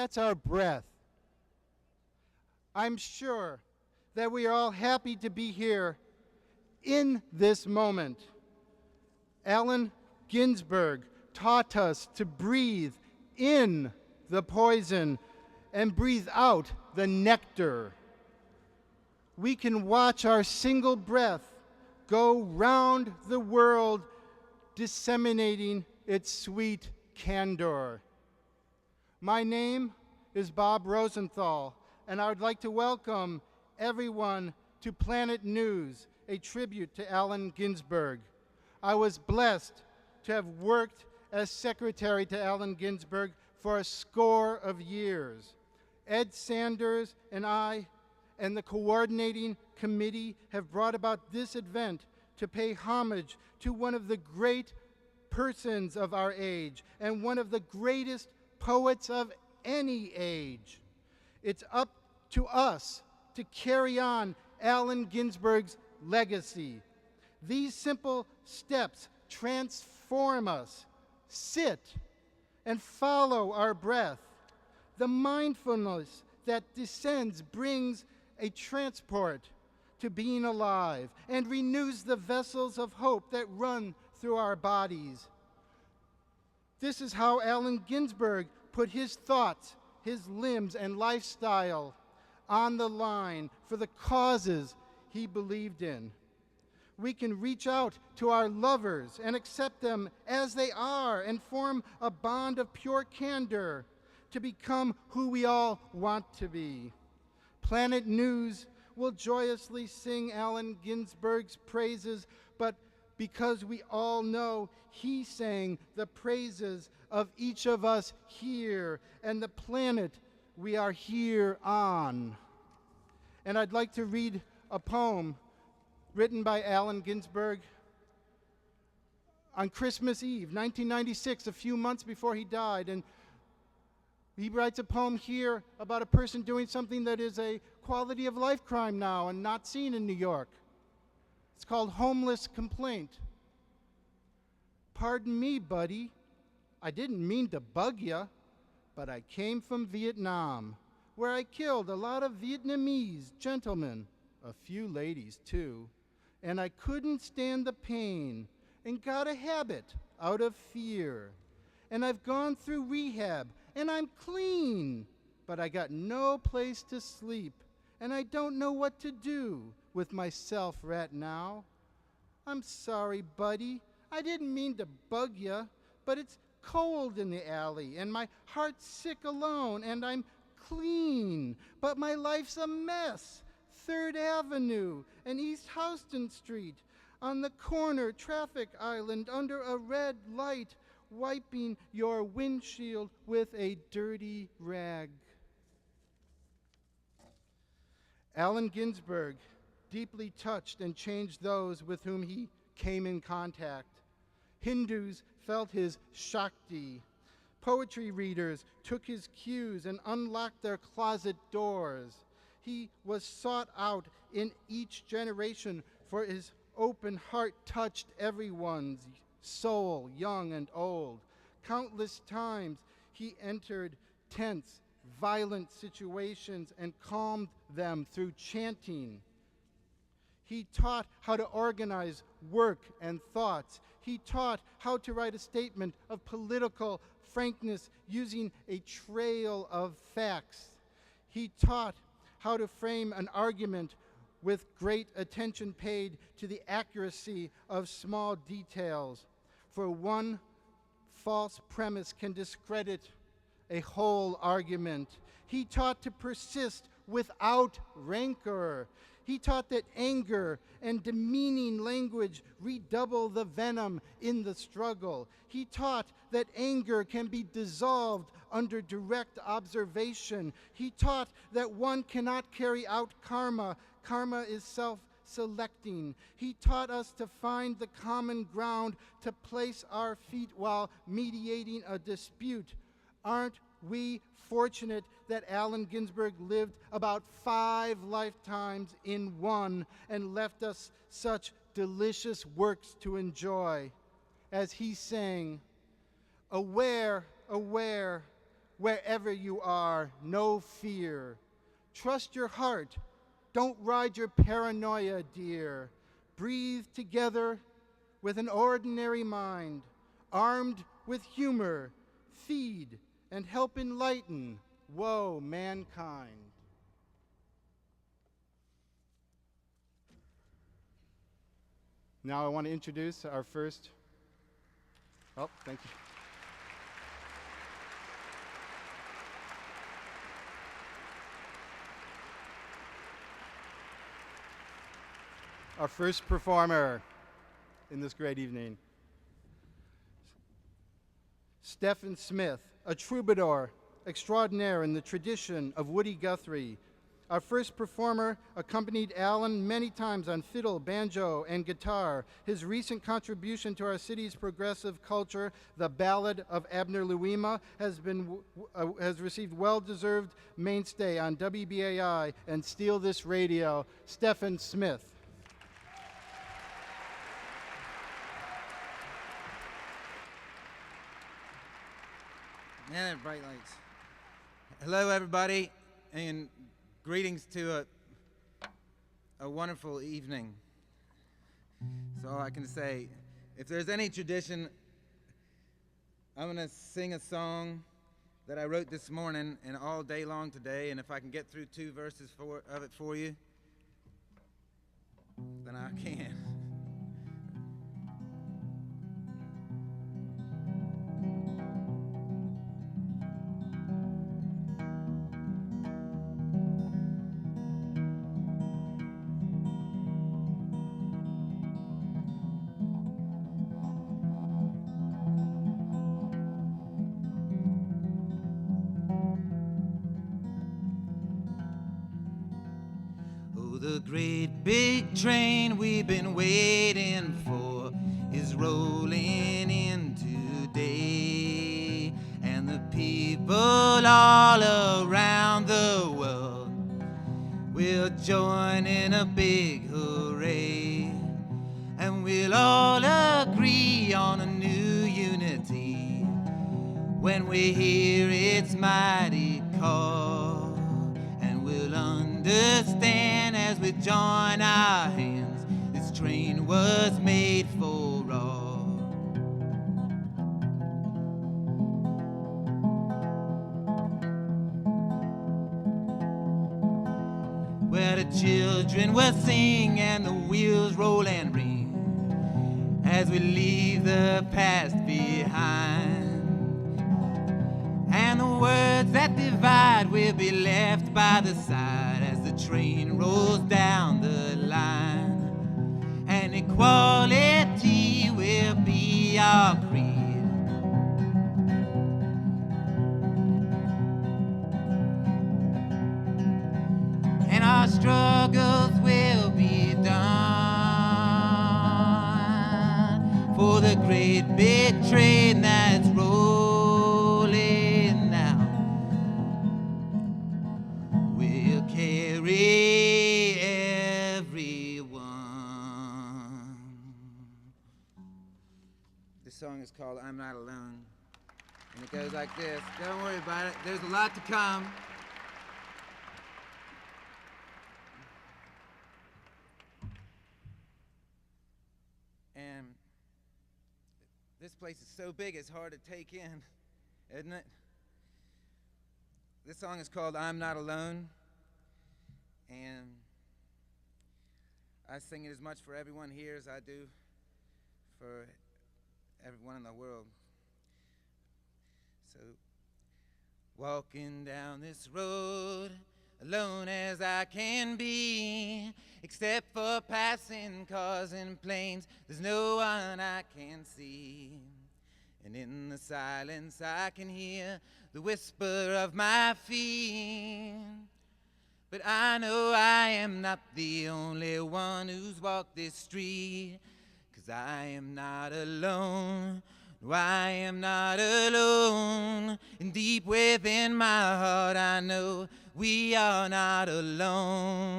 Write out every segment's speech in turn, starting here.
That's our breath. I'm sure that we are all happy to be here in this moment. Allen Ginsberg taught us to breathe in the poison and breathe out the nectar. We can watch our single breath go round the world, disseminating its sweet candor. My name is Bob Rosenthal, and I would like to welcome everyone to Planet News, a tribute to Allen Ginsberg. I was blessed to have worked as secretary to Allen Ginsberg for a score of years. Ed Sanders and I and the coordinating committee have brought about this event to pay homage to one of the great persons of our age and one of the greatest poets of any age. It's up to us to carry on Allen Ginsberg's legacy. These simple steps transform us. Sit and follow our breath. The mindfulness that descends brings a transport to being alive and renews the vessels of hope that run through our bodies. This is how Allen Ginsberg put his thoughts, his limbs, and lifestyle on the line for the causes he believed in. We can reach out to our lovers and accept them as they are and form a bond of pure candor to become who we all want to be. Planet News will joyously sing Allen Ginsberg's praises, but because we all know he sang the praises of each of us here and the planet we are here on. And I'd like to read a poem written by Allen Ginsberg on Christmas Eve, 1996, a few months before he died. And he writes a poem here about a person doing something that is a quality of life crime now and not seen in New York. It's called Homeless Complaint. Pardon me, buddy. I didn't mean to bug ya, but I came from Vietnam, where I killed a lot of Vietnamese gentlemen, a few ladies too, and I couldn't stand the pain and got a habit out of fear. And I've gone through rehab and I'm clean, but I got no place to sleep and I don't know what to do with myself right now. I'm sorry, buddy. I didn't mean to bug ya, but it's cold in the alley and my heart's sick alone and I'm clean, but my life's a mess. 3rd Avenue and East Houston Street, on the corner traffic island under a red light, wiping your windshield with a dirty rag. Allen Ginsberg deeply touched and changed those with whom he came in contact. Hindus felt his Shakti. Poetry readers took his cues and unlocked their closet doors. He was sought out in each generation, for his open heart touched everyone's soul, young and old. Countless times he entered tense, violent situations and calmed them through chanting. He taught how to organize work and thoughts. He taught how to write a statement of political frankness using a trail of facts. He taught how to frame an argument with great attention paid to the accuracy of small details. For one false premise can discredit a whole argument. He taught to persist without rancor. He taught that anger and demeaning language redouble the venom in the struggle. He taught that anger can be dissolved under direct observation. He taught that one cannot carry out karma. Karma is self-selecting. He taught us to find the common ground to place our feet while mediating a dispute. Aren't we fortunate that Allen Ginsberg lived about 5 lifetimes in one and left us such delicious works to enjoy? As he sang, "Aware, aware, wherever you are, no fear. Trust your heart. Don't ride your paranoia, dear. Breathe together with an ordinary mind, armed with humor. Feed and help enlighten, woe, mankind. Now I want to introduce our first, thank you. Our first performer in this great evening. Stephan Said, a troubadour extraordinaire in the tradition of Woody Guthrie. Our first performer accompanied Alan many times on fiddle, banjo, and guitar. His recent contribution to our city's progressive culture, The Ballad of Abner Louima, has received well-deserved mainstay on WBAI and Steal This Radio. Stephan Said. Man, that bright lights. Hello, everybody, and greetings to a wonderful evening. So all I can say, if there's any tradition, I'm going to sing a song that I wrote this morning and all day long today, and if I can get through 2 verses of it for you, then I can. The great big train we've been waiting for is rolling in today, and the people all around the world will join in a big hooray, and we'll all agree on a new unity when we hear its mighty call, and we'll understand as we join our hands, this train was made for all. Where the children will sing and the wheels roll and ring as we leave the past behind, and the words that divide will be left by the side as the train rolls down the line, and equality will be our creed, and our struggles will be done for the great big train that's rolling now. We'll carry everyone. This song is called I'm Not Alone, and it goes like this. Don't worry about it. There's a lot to come. And this place is so big it's hard to take in, isn't it? This song is called I'm Not Alone, and I sing it as much for everyone here as I do for everyone in the world. So, walking down this road, alone as I can be, except for passing cars and planes, there's no one I can see. And in the silence I can hear the whisper of my feet. But I know I am not the only one who's walked this street, 'cause I am not alone. No, I am not alone. And deep within my heart I know we are not alone.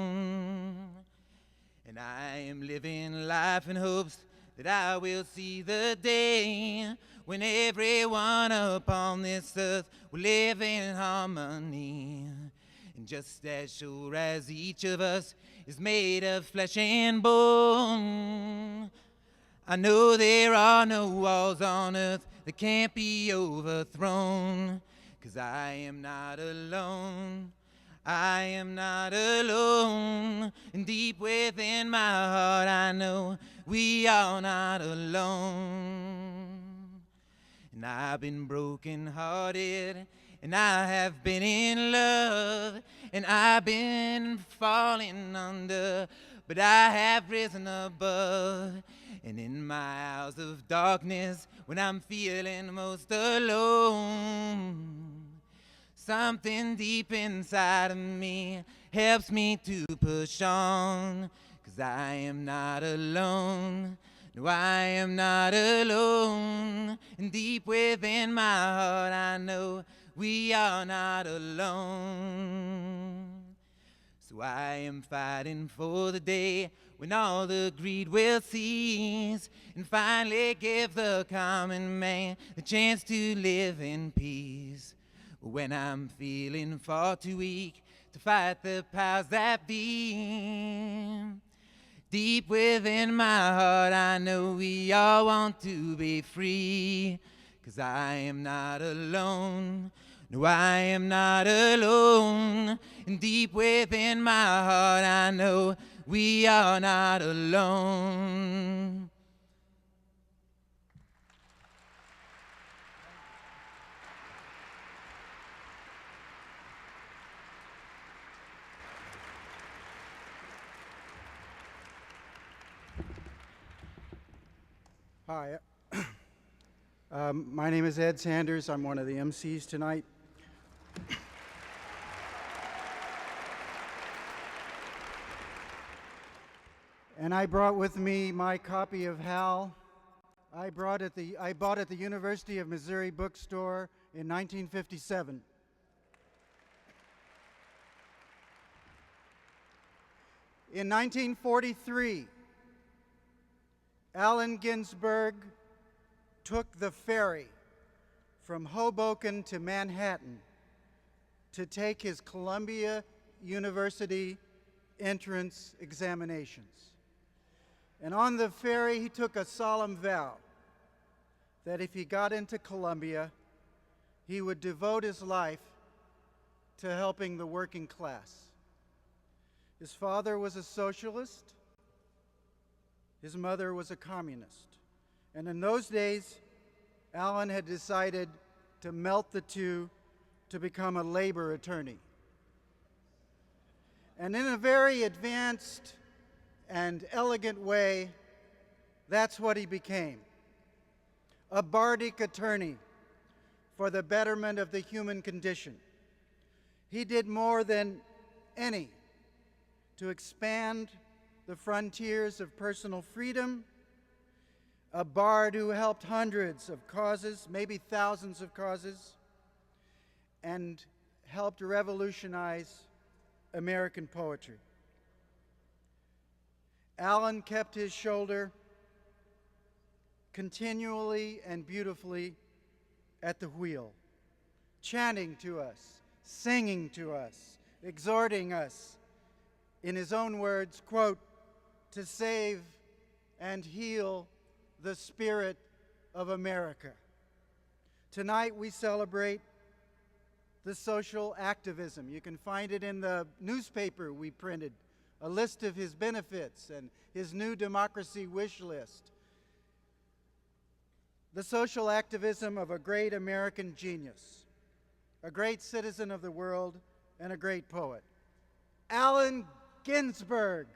And I am living life in hopes that I will see the day when everyone upon this earth will live in harmony. And just as sure as each of us is made of flesh and bone, I know there are no walls on earth that can't be overthrown. 'Cause I am not alone, I am not alone. And deep within my heart I know we are not alone. And I've been broken-hearted, and I have been in love, and I've been falling under, but I have risen above. And in my hours of darkness, when I'm feeling most alone, something deep inside of me helps me to push on. 'Cause I am not alone, no, I am not alone. And deep within my heart I know we are not alone. So I am fighting for the day when all the greed will cease, and finally give the common man the chance to live in peace. When I'm feeling far too weak to fight the powers that be, deep within my heart I know we all want to be free. 'Cause I am not alone, no, I am not alone. And deep within my heart I know we are not alone. Hi, my name is Ed Sanders. I'm one of the MCs tonight. And I brought with me my copy of Hal. I bought it at the University of Missouri bookstore in 1957. In 1943, Allen Ginsberg took the ferry from Hoboken to Manhattan to take his Columbia University entrance examinations. And on the ferry, he took a solemn vow that if he got into Columbia, he would devote his life to helping the working class. His father was a socialist. His mother was a communist. And in those days, Allen had decided to melt the two to become a labor attorney. And in a very advanced and elegant way, that's what he became. A bardic attorney for the betterment of the human condition. He did more than any to expand the frontiers of personal freedom, a bard who helped hundreds of causes, maybe thousands of causes, and helped revolutionize American poetry. Allen kept his shoulder continually and beautifully at the wheel, chanting to us, singing to us, exhorting us, in his own words, quote, to save and heal the spirit of America. Tonight we celebrate the social activism. You can find it in the newspaper we printed, a list of his benefits and his new democracy wish list. The social activism of a great American genius, a great citizen of the world, and a great poet, Allen Ginsberg.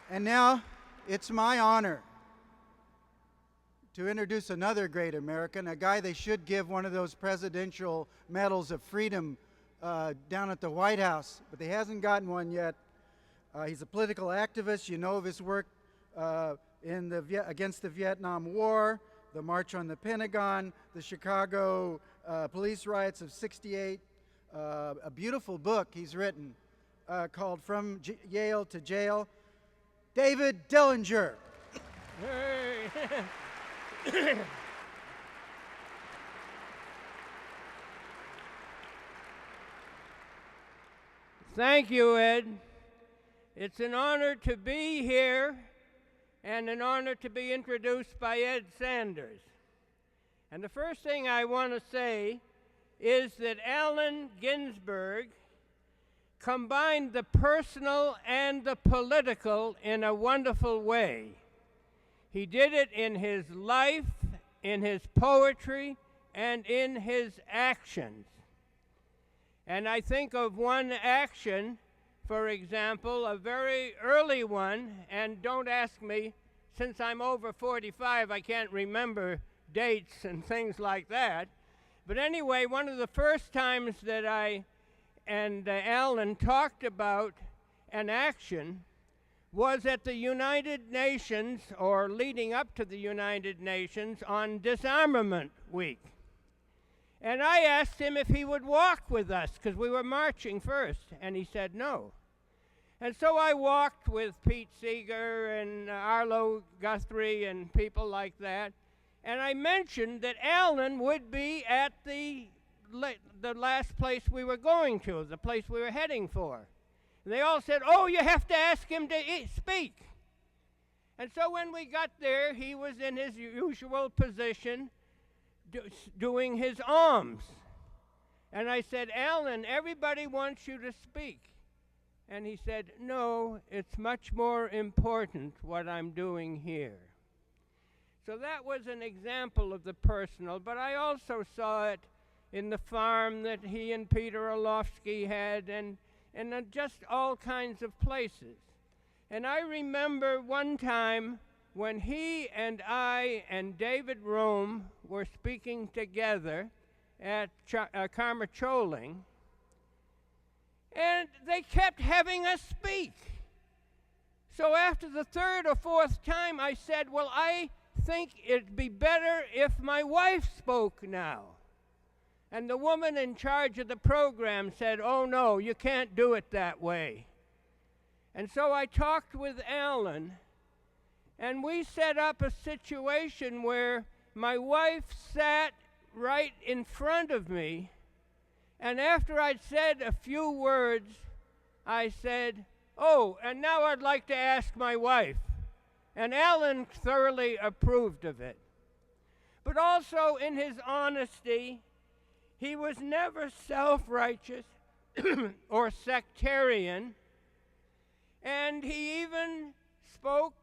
And now it's my honor to introduce another great American, a guy they should give one of those presidential medals of freedom down at the White House, but he hasn't gotten one yet. He's a political activist. You know of his work against the Vietnam War, the March on the Pentagon, the Chicago police riots of '68. a beautiful book he's written called From Yale to Jail. David Dellinger. Hey. Thank you, Ed. It's an honor to be here and an honor to be introduced by Ed Sanders. And the first thing I want to say is that Allen Ginsberg combined the personal and the political in a wonderful way. He did it in his life, in his poetry, and in his actions. And I think of one action, for example, a very early one, and don't ask me, since I'm over 45, I can't remember dates and things like that. But anyway, one of the first times that I and Alan talked about an action was at the United Nations, or leading up to the United Nations, on Disarmament Week. And I asked him if he would walk with us, because we were marching first, and he said no. And so I walked with Pete Seeger and Arlo Guthrie and people like that, and I mentioned that Alan would be at the last place we were going to, the place we were heading for. And they all said, oh, you have to ask him to speak. And so when we got there, he was in his usual position, doing his alms. And I said, Alan, everybody wants you to speak. And he said, no, it's much more important what I'm doing here. So that was an example of the personal, but I also saw it in the farm that he and Peter Orlovsky had, and just all kinds of places. And I remember one time when he and I and David Rome were speaking together at Carmicholing, and they kept having us speak. So after the third or fourth time, I said, well, I think it'd be better if my wife spoke now. And the woman in charge of the program said, oh no, you can't do it that way. And so I talked with Alan, and we set up a situation where my wife sat right in front of me, and after I'd said a few words, I said, oh, and now I'd like to ask my wife. And Alan thoroughly approved of it. But also in his honesty, he was never self-righteous or sectarian, and he even spoke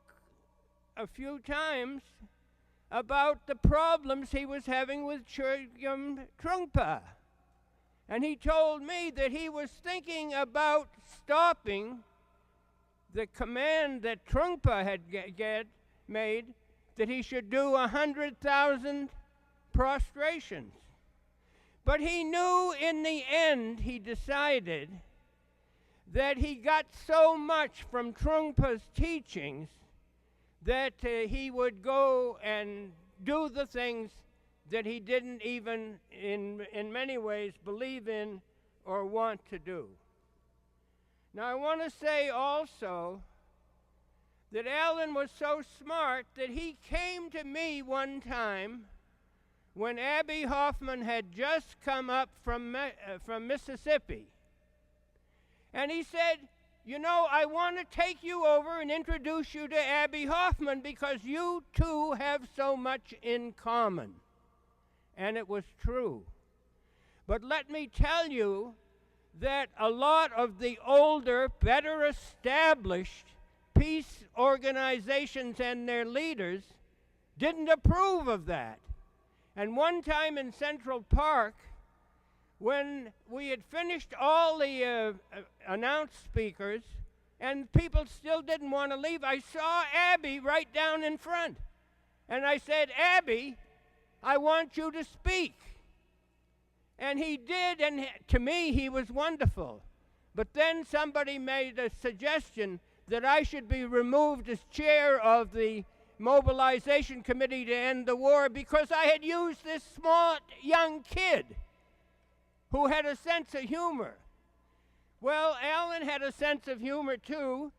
a few times about the problems he was having with Trungpa. And he told me that he was thinking about stopping the command that Trungpa had made, that he should do 100,000 prostrations. But he knew in the end, he decided, that he got so much from Trungpa's teachings that he would go and do the things that he didn't even, in many ways, believe in or want to do. Now, I want to say also that Alan was so smart that he came to me one time when Abby Hoffman had just come up from Mississippi. And he said, you know, I want to take you over and introduce you to Abby Hoffman because you two have so much in common. And it was true. But let me tell you that a lot of the older, better established peace organizations and their leaders didn't approve of that. And one time in Central Park, when we had finished all the announced speakers and people still didn't want to leave, I saw Abby right down in front. And I said, Abby, I want you to speak. And he did, and to me, he was wonderful. But then somebody made a suggestion that I should be removed as chair of the mobilization committee to end the war because I had used this smart young kid who had a sense of humor. Well, Alan had a sense of humor too,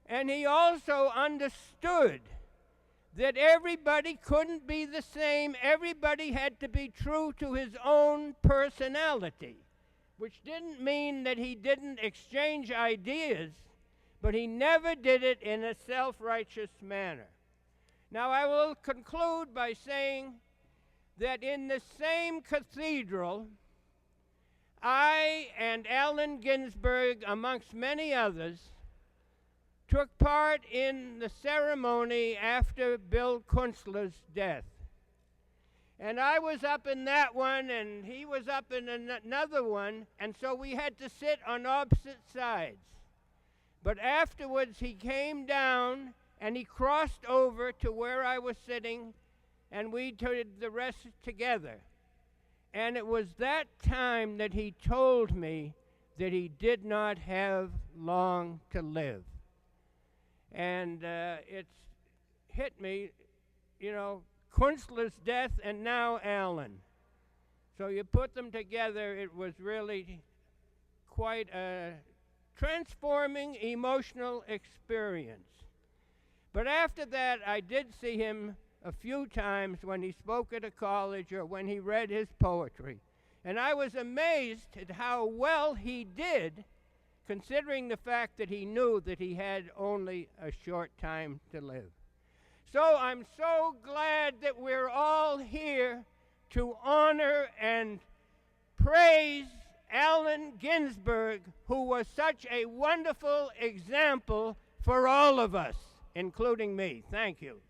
and he also understood that everybody couldn't be the same. Everybody had to be true to his own personality, which didn't mean that he didn't exchange ideas, but he never did it in a self-righteous manner. Now, I will conclude by saying that in the same cathedral, I and Allen Ginsberg, amongst many others, took part in the ceremony after Bill Kunstler's death. And I was up in that one, and he was up in another one, and so we had to sit on opposite sides. But afterwards, he came down, and he crossed over to where I was sitting, and we did the rest together. And it was that time that he told me that he did not have long to live. And it's hit me, Kunstler's death and now Alan. So you put them together, it was really quite a transforming emotional experience. But after that, I did see him a few times when he spoke at a college or when he read his poetry. And I was amazed at how well he did, considering the fact that he knew that he had only a short time to live. So I'm so glad that we're all here to honor and praise Allen Ginsberg, who was such a wonderful example for all of us, including me. Thank you.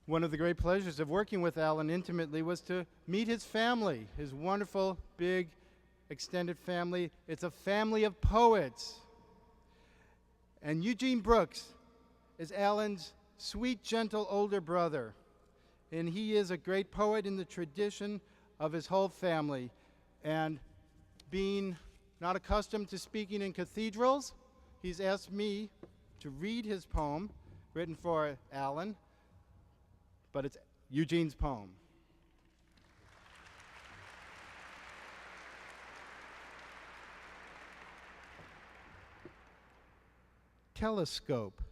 One of the great pleasures of working with Alan intimately was to meet his family, his wonderful, big, extended family. It's a family of poets. And Eugene Brooks is Alan's sweet, gentle older brother. And he is a great poet in the tradition of his whole family. And being not accustomed to speaking in cathedrals, he's asked me to read his poem written for Alan. But it's Eugene's poem. Telescope.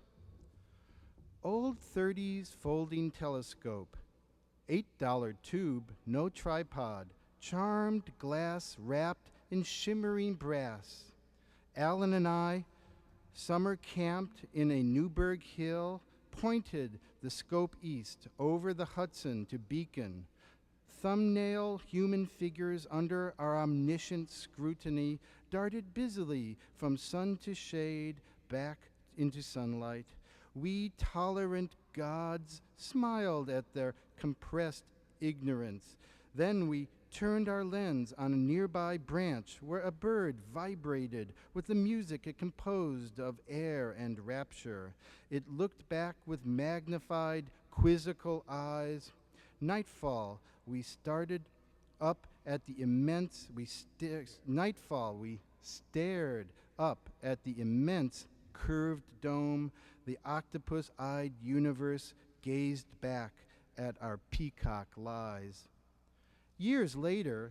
Old 30s folding telescope. $8 tube, no tripod. Charmed glass wrapped in shimmering brass. Alan and I, summer camped in a Newburgh hill, pointed the scope east over the Hudson to Beacon. Thumbnail human figures under our omniscient scrutiny darted busily from sun to shade back into sunlight. We tolerant gods smiled at their compressed ignorance. Then we turned our lens on a nearby branch where a bird vibrated with the music it composed of air and rapture. It looked back with magnified, quizzical eyes. Nightfall, we started up at the immense, nightfall, we stared up at the immense curved dome. The octopus-eyed universe gazed back at our peacock lies. Years later,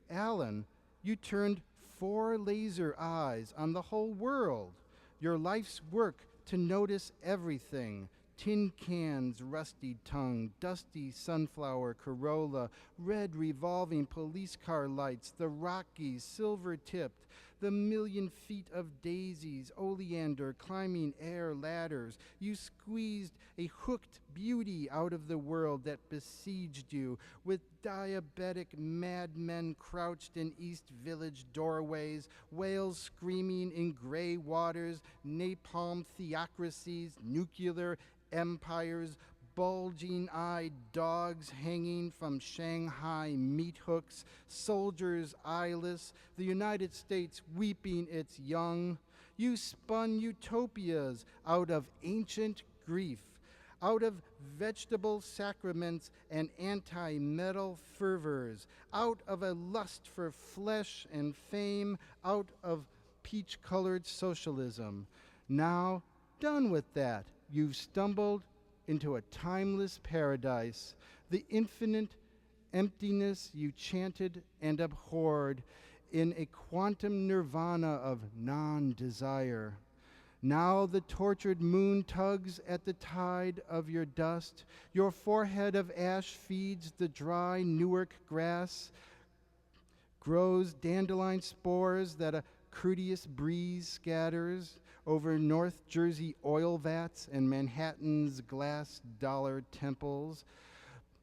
Alan, you turned 4 laser eyes on the whole world. Your life's work to notice everything. Tin cans, rusty tongue, dusty sunflower Corolla, red revolving police car lights, the Rockies, silver-tipped, the million feet of daisies, oleander, climbing air ladders. You squeezed a hooked beauty out of the world that besieged you, with diabetic madmen crouched in East Village doorways, whales screaming in gray waters, napalm theocracies, nuclear empires, bulging-eyed dogs hanging from Shanghai meat hooks, soldiers eyeless, the United States weeping its young. You spun utopias out of ancient grief, out of vegetable sacraments and anti-metal fervors, out of a lust for flesh and fame, out of peach-colored socialism. Now, done with that, you've stumbled into a timeless paradise, the infinite emptiness you chanted and abhorred in a quantum nirvana of non-desire. Now the tortured moon tugs at the tide of your dust. Your forehead of ash feeds the dry Newark grass, grows dandelion spores that a courteous breeze scatters over North Jersey oil vats and Manhattan's glass dollar temples.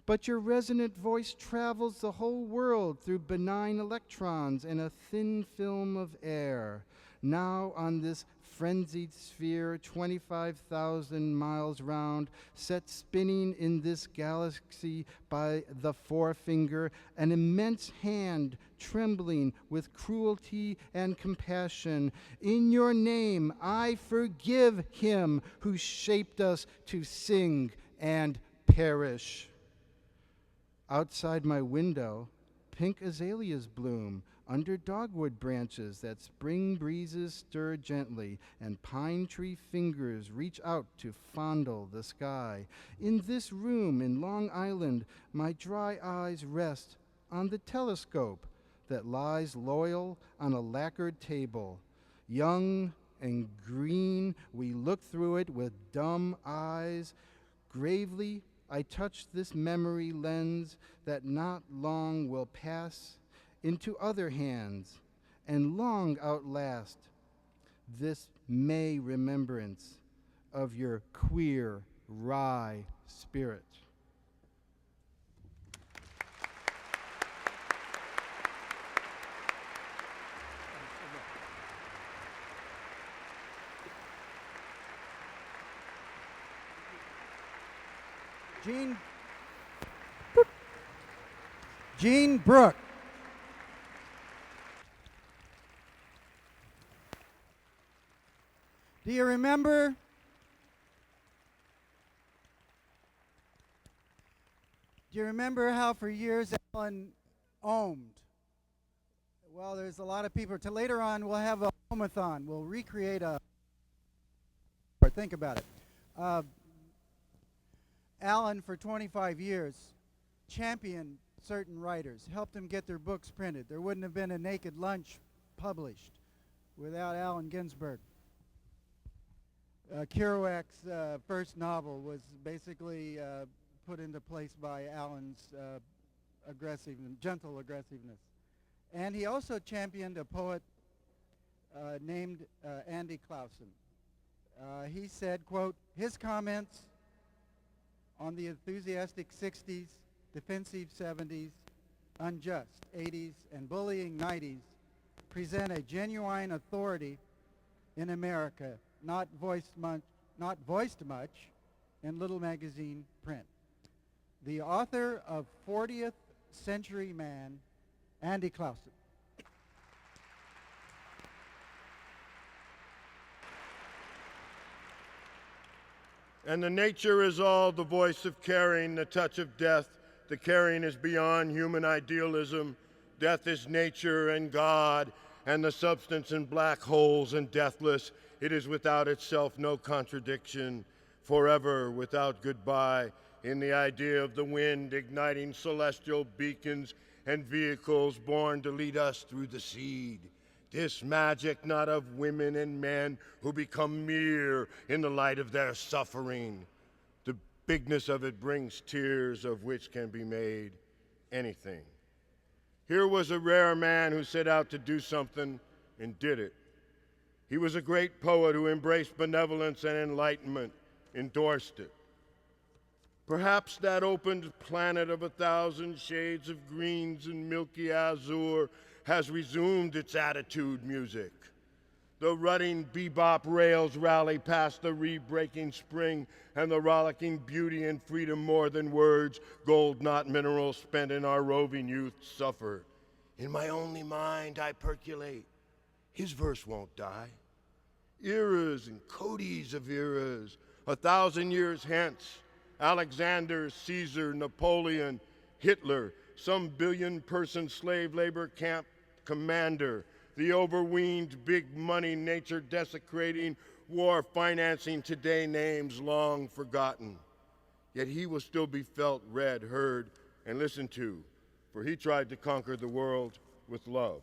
But your resonant voice travels the whole world through benign electrons and a thin film of air. Now on this frenzied sphere, 25,000 miles round, set spinning in this galaxy by the forefinger, an immense hand trembling with cruelty and compassion. In your name, I forgive him who shaped us to sing and perish. Outside my window, pink azaleas bloom under dogwood branches that spring breezes stir gently, and pine tree fingers reach out to fondle the sky. In this room in Long Island, my dry eyes rest on the telescope that lies loyal on a lacquered table. Young and green, we look through it with dumb eyes. Gravely, I touch this memory lens that not long will pass into other hands and long outlast this May remembrance of your queer, wry spirit. Gene Brooke. Do you remember how for years Alan owned? Well, there's a lot of people. Later on, we'll have a homathon. We'll recreate a. Think about it. Alan, for 25 years, championed certain writers, helped them get their books printed. There wouldn't have been a Naked Lunch published without Allen Ginsberg. Kerouac's first novel was basically put into place by Allen's gentle aggressiveness. And he also championed a poet named Andy Clausen. He said, quote, his comments on the enthusiastic 60s, defensive 70s, unjust 80s, and bullying 90s present a genuine authority in America, not voiced much in little magazine print. The author of 40th Century Man, Andy Clausen. And the nature is all the voice of caring, the touch of death. The caring is beyond human idealism. Death is nature and God, and the substance in black holes and deathless. It is without itself no contradiction, forever without goodbye, in the idea of the wind igniting celestial beacons and vehicles born to lead us through the seed. This magic not of women and men who become mere in the light of their suffering. The bigness of it brings tears of which can be made anything. Here was a rare man who set out to do something and did it. He was a great poet who embraced benevolence and enlightenment, endorsed it. Perhaps that opened planet of 1,000 shades of greens and milky azure has resumed its attitude music. The rutting bebop rails rally past the re-breaking spring and the rollicking beauty and freedom more than words, gold not minerals spent in our roving youth suffer. In my only mind I percolate, his verse won't die. Eras and codies of eras, 1,000 years hence, Alexander, Caesar, Napoleon, Hitler, some billion-person slave labor camp commander, the overweened big money nature desecrating war financing today names long forgotten. Yet he will still be felt, read, heard, and listened to, for he tried to conquer the world with love.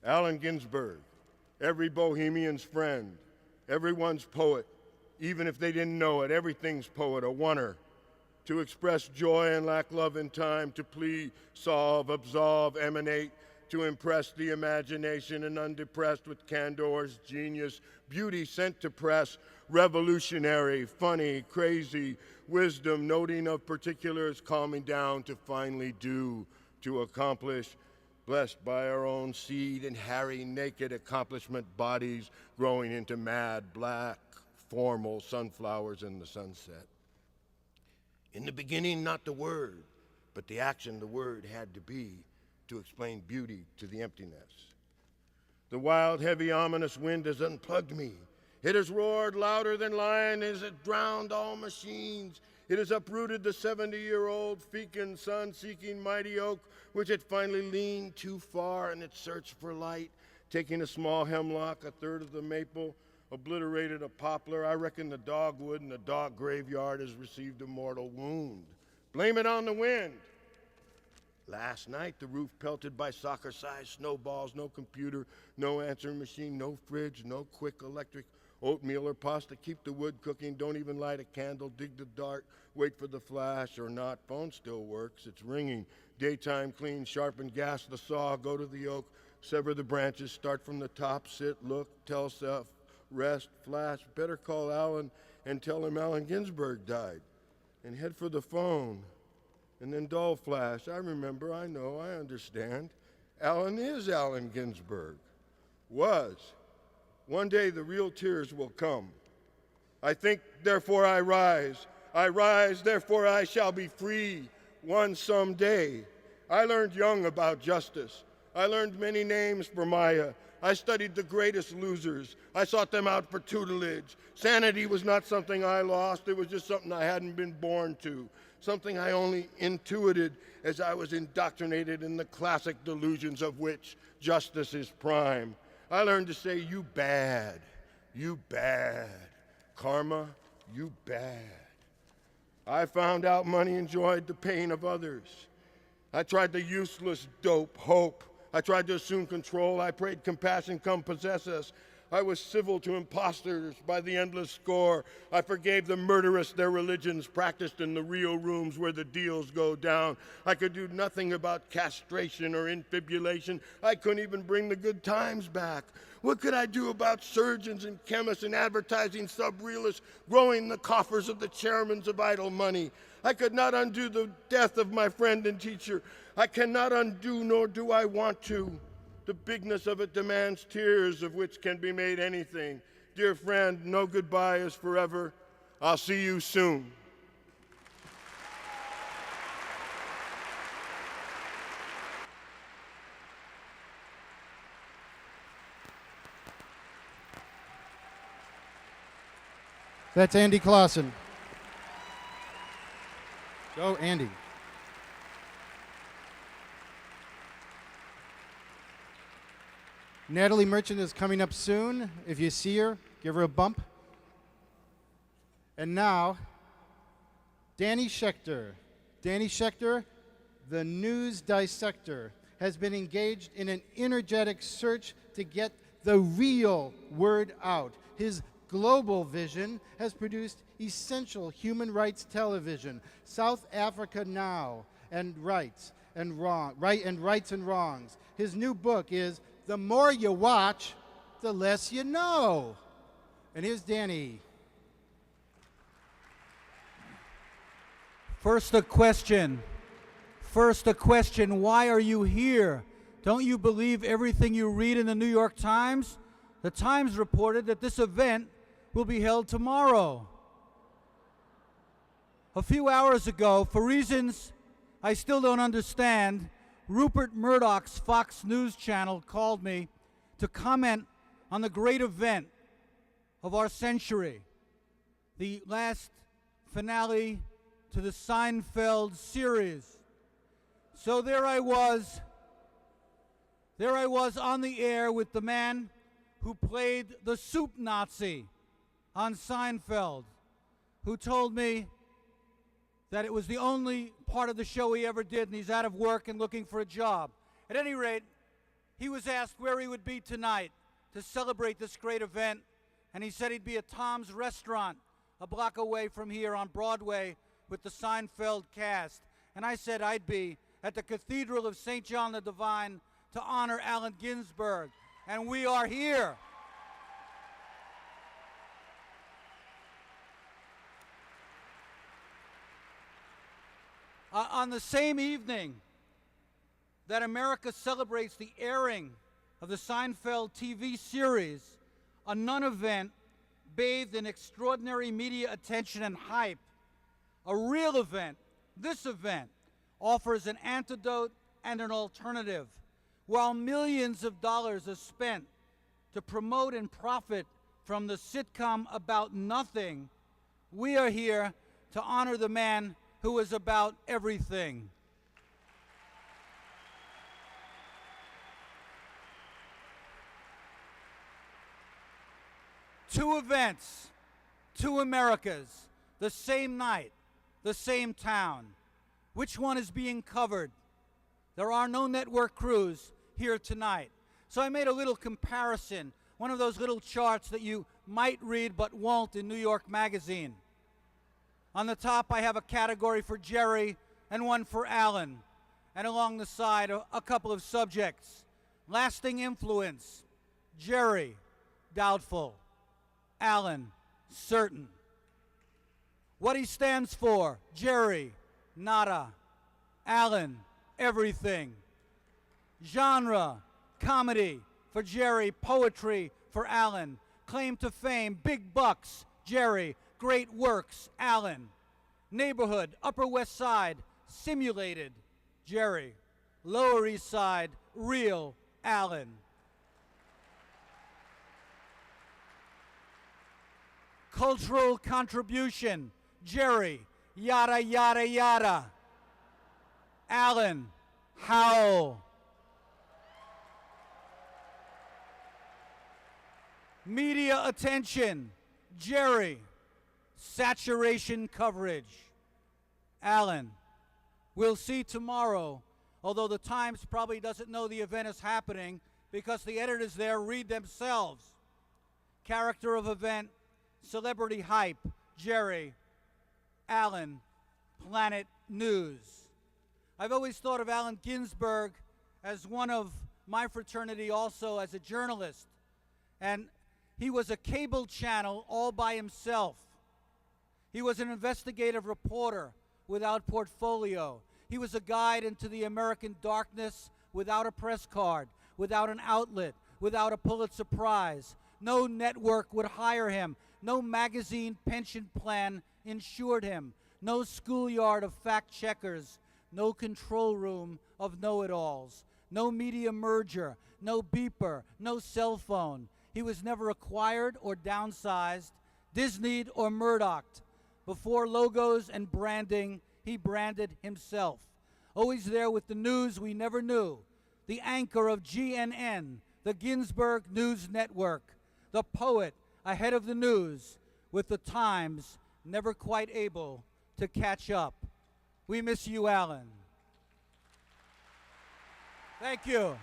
Allen Ginsberg, every bohemian's friend, everyone's poet, even if they didn't know it, everything's poet, a oneer. To express joy and lack love in time, to plead, solve, absolve, emanate, to impress the imagination and undepressed with candor's genius, beauty sent to press, revolutionary, funny, crazy, wisdom, noting of particulars, calming down to finally do, to accomplish, blessed by our own seed and hairy, naked accomplishment bodies growing into mad, black, formal sunflowers in the sunset. In the beginning, not the word, but the action the word had to be to explain beauty to the emptiness. The wild, heavy, ominous wind has unplugged me. It has roared louder than lion as it drowned all machines. It has uprooted the 70-year-old fecund sun-seeking mighty oak, which had finally leaned too far in its search for light, taking a small hemlock, a third of the maple, obliterated a poplar. I reckon the dogwood in the dog graveyard has received a mortal wound. Blame it on the wind. Last night, the roof pelted by soccer-sized snowballs, no computer, no answering machine, no fridge, no quick electric oatmeal or pasta. Keep the wood cooking, don't even light a candle, dig the dark, wait for the flash or not. Phone still works, it's ringing. Daytime clean, sharpen gas the saw, go to the oak, sever the branches, start from the top, sit, look, tell self, rest, flash. Better call Allen and tell him Allen Ginsberg died. And head for the phone. And then dull flash. I remember, I know, I understand. Allen is Allen Ginsberg. Was. One day the real tears will come. I think, therefore I rise. I rise, therefore I shall be free. One someday. I learned young about justice. I learned many names for Maya. I studied the greatest losers. I sought them out for tutelage. Sanity was not something I lost. It was just something I hadn't been born to. Something I only intuited as I was indoctrinated in the classic delusions of which justice is prime. I learned to say, you bad, you bad. Karma, you bad. I found out money enjoyed the pain of others. I tried the useless dope, hope. I tried to assume control. I prayed compassion come possess us. I was civil to imposters by the endless score. I forgave the murderous their religions practiced in the real rooms where the deals go down. I could do nothing about castration or infibulation. I couldn't even bring the good times back. What could I do about surgeons and chemists and advertising sub-realists growing the coffers of the chairmen of idle money? I could not undo the death of my friend and teacher. I cannot undo, nor do I want to. The bigness of it demands tears, of which can be made anything. Dear friend, no goodbye is forever. I'll see you soon. That's Andy Clausen. Go, Andy. Natalie Merchant is coming up soon. If you see her, give her a bump. And now, Danny Schechter. Danny Schechter, the news dissector, has been engaged in an energetic search to get the real word out. His global vision has produced essential human rights television, South Africa Now, and Rights and Wrongs. His new book is The More You Watch, the Less You Know. And here's Danny. First a question, why are you here? Don't you believe everything you read in the New York Times? The Times reported that this event will be held tomorrow. A few hours ago, for reasons I still don't understand, Rupert Murdoch's Fox News channel called me to comment on the great event of our century, the last finale to the Seinfeld series. So there I was on the air with the man who played the soup Nazi on Seinfeld, who told me that it was the only part of the show he ever did and he's out of work and looking for a job. At any rate, he was asked where he would be tonight to celebrate this great event, and he said he'd be at Tom's Restaurant a block away from here on Broadway with the Seinfeld cast. And I said I'd be at the Cathedral of St. John the Divine to honor Allen Ginsberg. And we are here. On the same evening that America celebrates the airing of the Seinfeld TV series, a non-event bathed in extraordinary media attention and hype, a real event, this event, offers an antidote and an alternative. While millions of dollars are spent to promote and profit from the sitcom about nothing, we are here to honor the man who is about everything. Two events, two Americas, the same night, the same town. Which one is being covered? There are no network crews here tonight. So I made a little comparison, one of those little charts that you might read but won't in New York Magazine. On the top, I have a category for Jerry and one for Allen. And along the side, a couple of subjects. Lasting influence, Jerry, doubtful. Allen, certain. What he stands for, Jerry, nada. Allen, everything. Genre, comedy for Jerry, poetry for Allen. Claim to fame, big bucks, Jerry, great works, Allen. Neighborhood, Upper West Side, simulated, Jerry. Lower East Side, real, Allen. Cultural contribution, Jerry, yada, yada, yada. Allen, howl. Media attention, Jerry, saturation coverage. Allen, we'll see tomorrow, although the Times probably doesn't know the event is happening because the editors there read themselves. Character of event, celebrity hype, Jerry. Allen, Planet News. I've always thought of Allen Ginsberg as one of my fraternity also as a journalist. And he was a cable channel all by himself. He was an investigative reporter without portfolio. He was a guide into the American darkness without a press card, without an outlet, without a Pulitzer Prize. No network would hire him. No magazine pension plan insured him. No schoolyard of fact-checkers. No control room of know-it-alls. No media merger. No beeper. No cell phone. He was never acquired or downsized, Disneyed or Murdocked. Before logos and branding, he branded himself. Always there with the news we never knew. The anchor of GNN, the Ginsberg News Network. The poet ahead of the news, with the Times never quite able to catch up. We miss you, Allen. Thank you.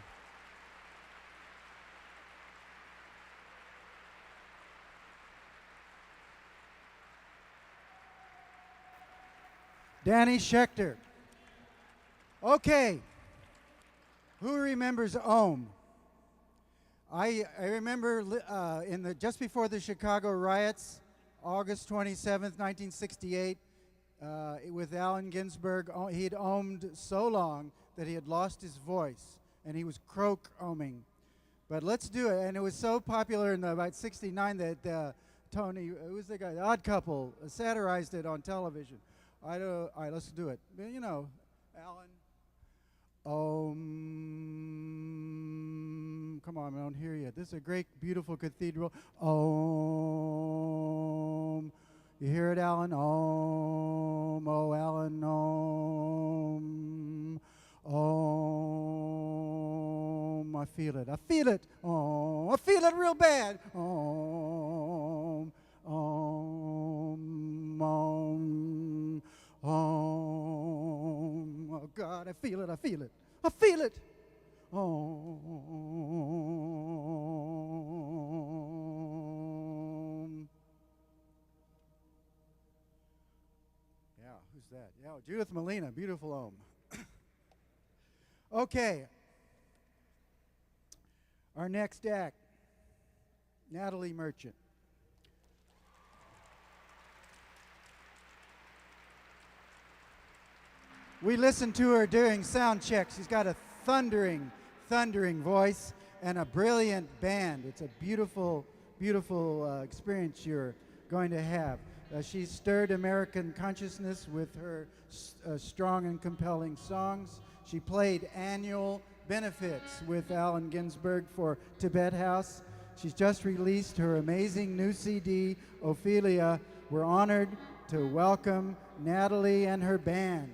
Danny Schechter. Okay. Who remembers Ohm? I remember just before the Chicago riots, August 27th, 1968, with Allen Ginsberg, he had ohmed so long that he had lost his voice, and he was croak-ohming. But let's do it. And it was so popular in about 69 that Tony, who was the guy, The Odd Couple, satirized it on television. All right, let's do it. You know, Allen. Come on, I don't hear you. This is a great, beautiful cathedral. Om. You hear it, Allen? Om. Oh, Allen. one. Om. Om. I feel it. I feel it. Om. I feel it real bad. Om. Om. Om. Om. Oh God, I feel it. I feel it. I feel it. Om. Yeah, who's that? Yeah, Judith Molina, beautiful Om. Okay. Our next act, Natalie Merchant. We listened to her during sound check. She's got a thundering voice and a brilliant band. It's a beautiful, beautiful experience you're going to have. She stirred American consciousness with her strong and compelling songs. She played annual benefits with Allen Ginsberg for Tibet House. She's just released her amazing new CD, Ophelia. We're honored to welcome Natalie and her band.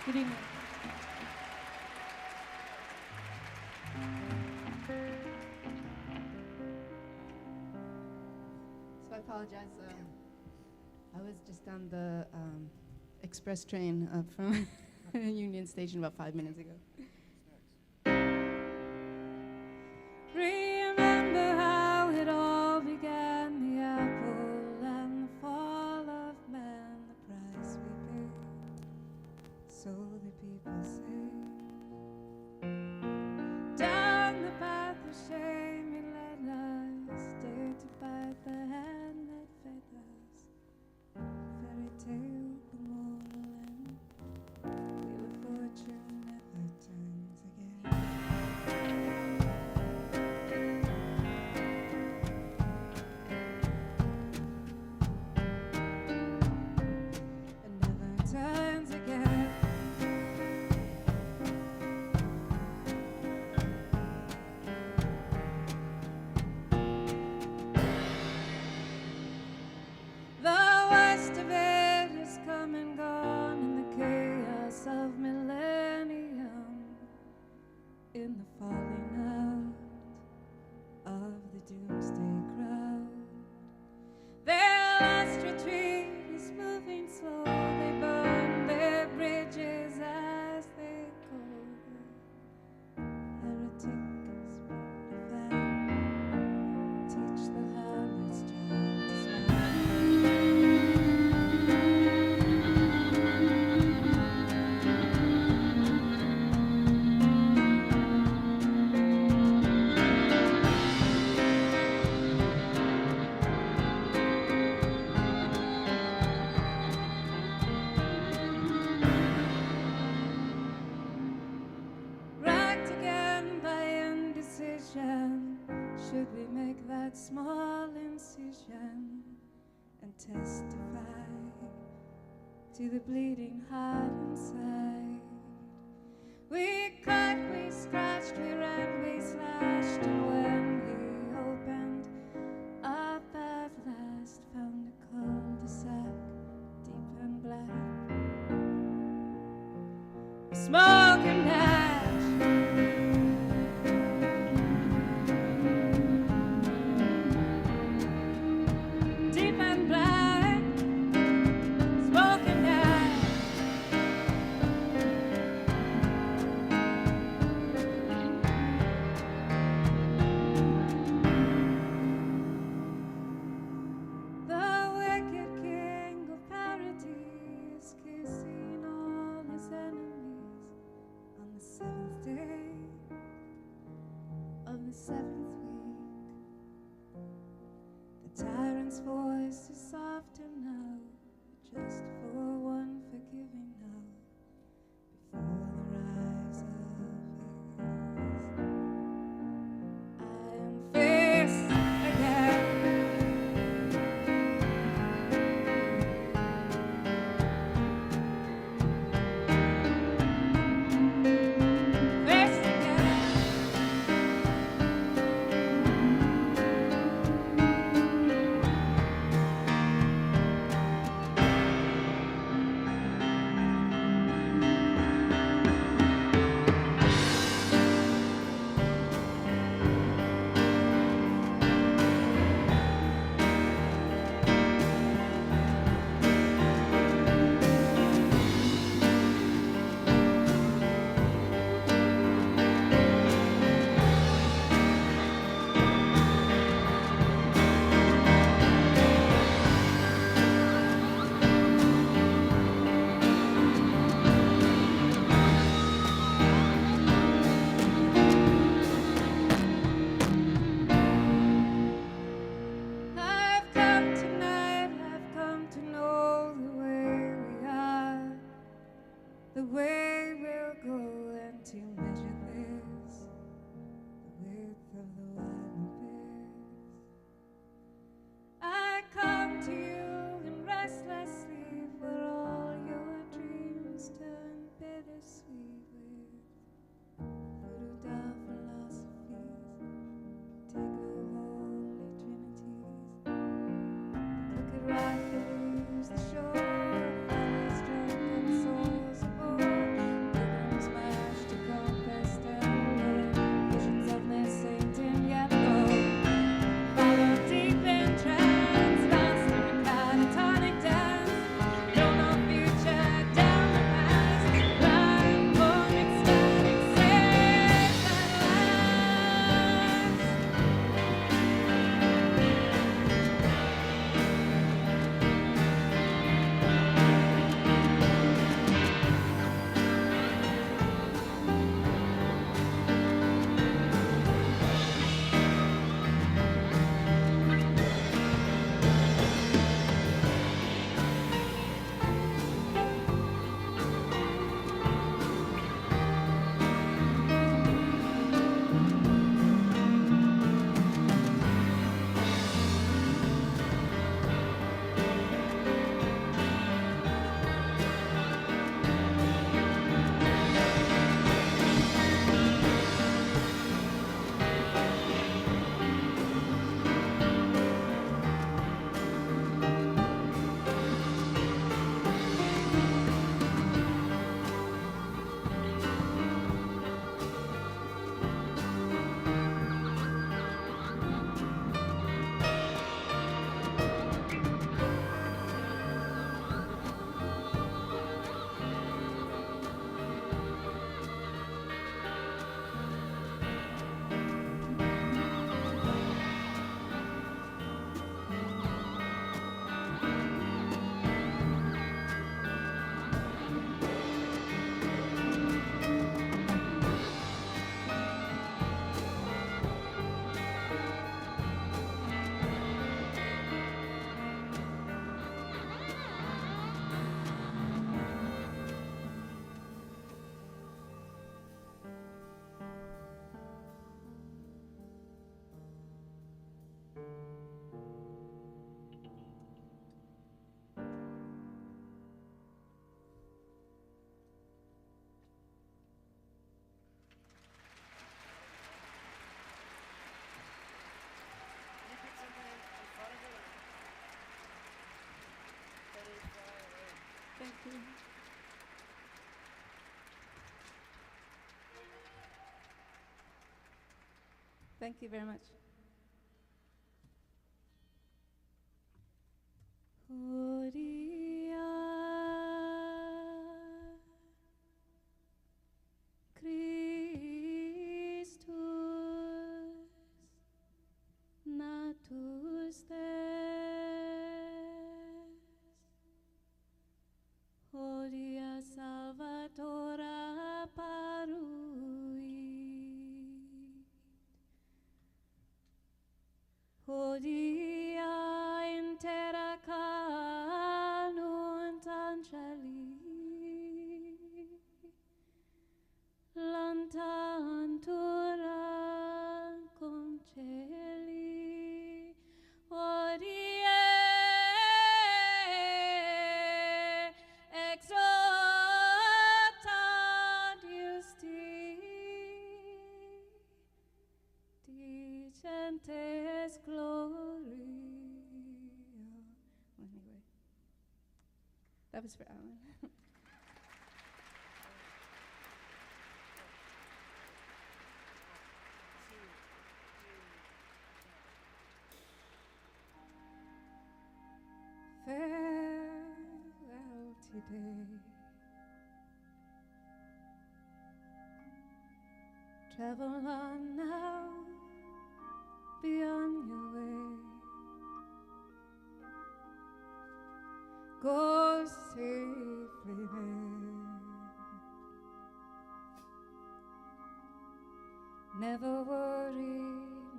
Good evening. So I apologize. I was just on the express train from Union Station about 5 minutes ago. Remember how it all began, the apple and the fall of man, the price we paid. So the people say, down the path of shame you led us, dare to fight the hand that fed us. Fairy tale, the moral end, wheel of fortune never turns again. It never turns again. The worst of it is come and gone in the chaos of millennium, in the falling out of the doomsday crowd. Their last retreat is moving slow. They burn their bridges as they go. Heretics defend, teach the harmless child to smile. Racked again by indecision, should we make that small incision and testify to the bleeding heart inside? We cut, we scratched, we rent, we slashed, and when we opened up at last, found a cul-de-sac deep and black, smoke and ash. Deep and black, smoke and ash. The wicked king of parody is kissing all his enemies on the seventh day of the seventh week. The tyrant's voice is softer now, just for one forgiving now, before the rise of his iron fist again. Fist again. Thank you very much. Hodie, Christus, Natus Hodie Salvatora paruit, Hodie in terra canunt angeli, lantantura conceli, Hodie exaltat justi, dicentes gloria. Anyway, that was for Alan. Farewell today. Travel on now, be on your way. Go safely there. Never worry,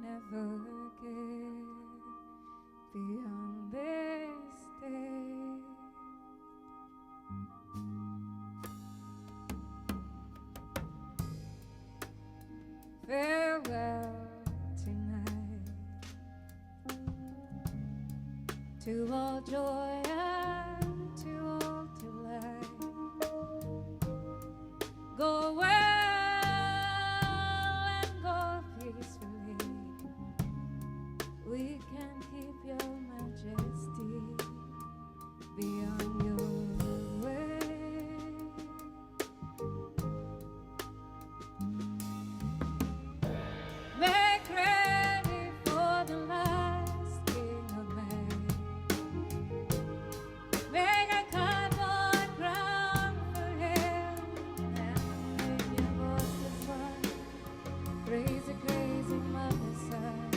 never care. Beyond this day, farewell tonight to all joy and to all delight. Go well and go peacefully. We can keep your majesty beyond your way. Make ready for the last king of May. Make a cardboard crown for him and make your voices one. Praise the crazy mother's son.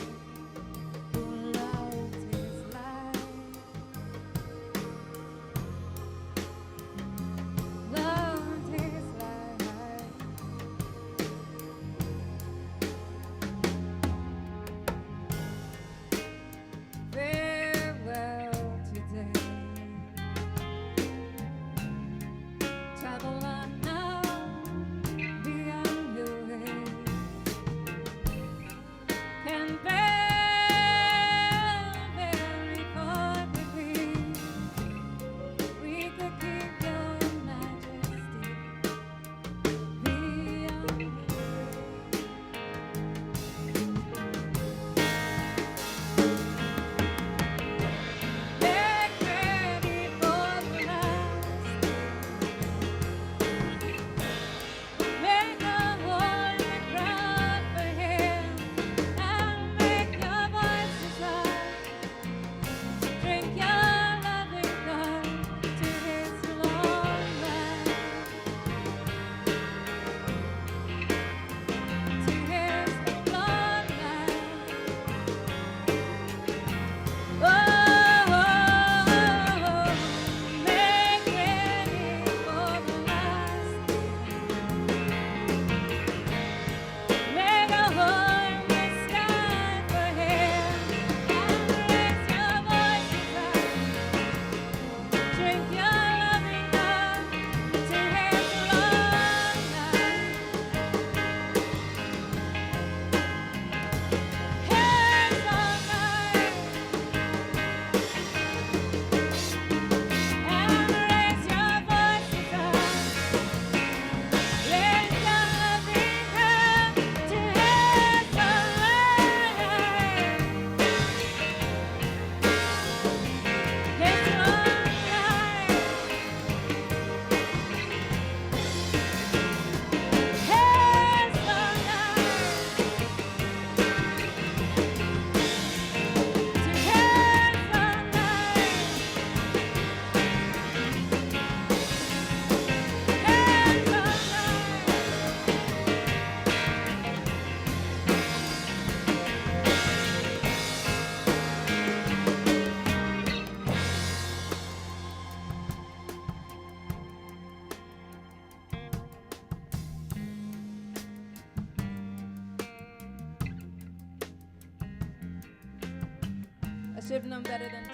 I should have known better than to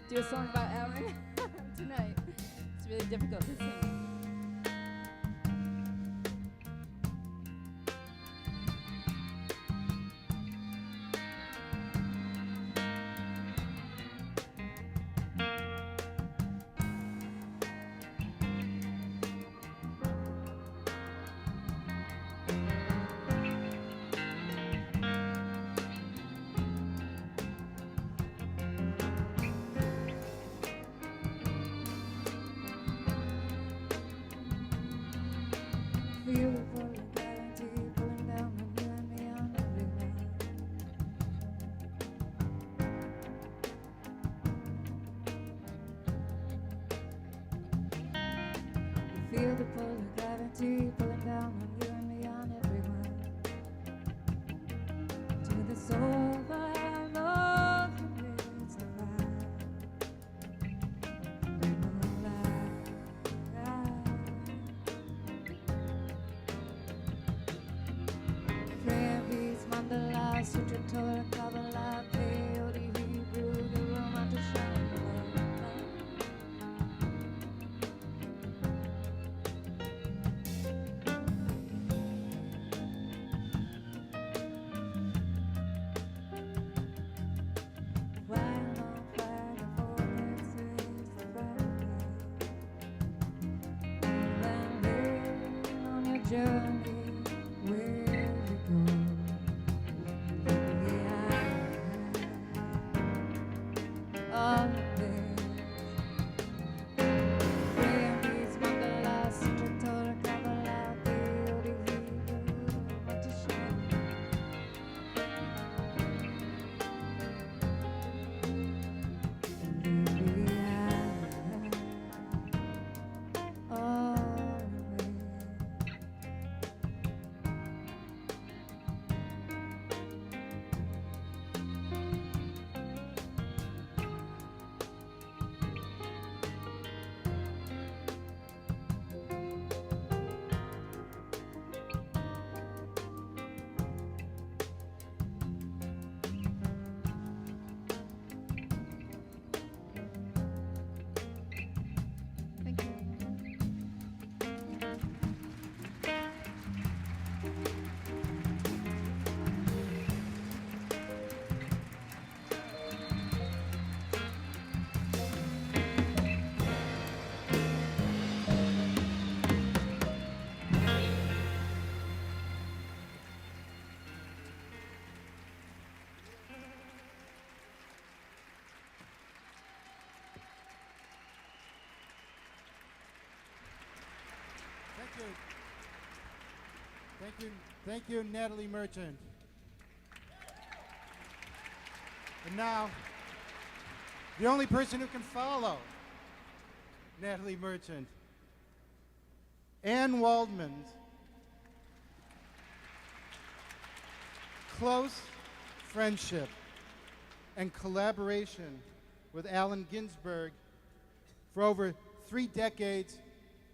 do a song about Alan tonight. It's really difficult to sing. Feel the pull of gravity pulling down on you and me, on everyone. To the soul, I love you, it's divine. Prayer beats, mandala, sutra, Torah, Kabbalah, peyote, Hebrew, the Roman to shine. Thank you, Natalie Merchant. And now, the only person who can follow Natalie Merchant, Anne Waldman's close friendship and collaboration with Allen Ginsberg for over 3 decades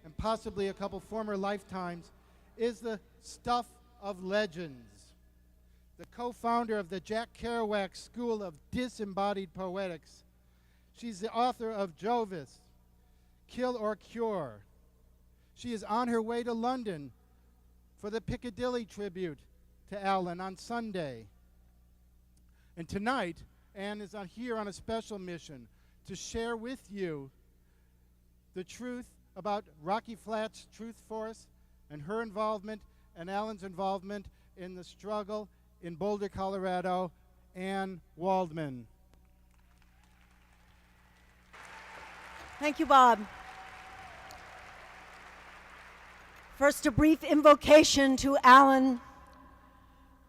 and possibly a couple former lifetimes is the stuff of legends. The co-founder of the Jack Kerouac School of Disembodied Poetics. She's the author of Jovis, Kill or Cure. She is on her way to London for the Piccadilly tribute to Allen on Sunday. And tonight, Anne is here on a special mission to share with you the truth about Rocky Flats Truth Force and her involvement and Allen's involvement in the struggle in Boulder, Colorado. Anne Waldman. Thank you, Bob. First, a brief invocation to Allen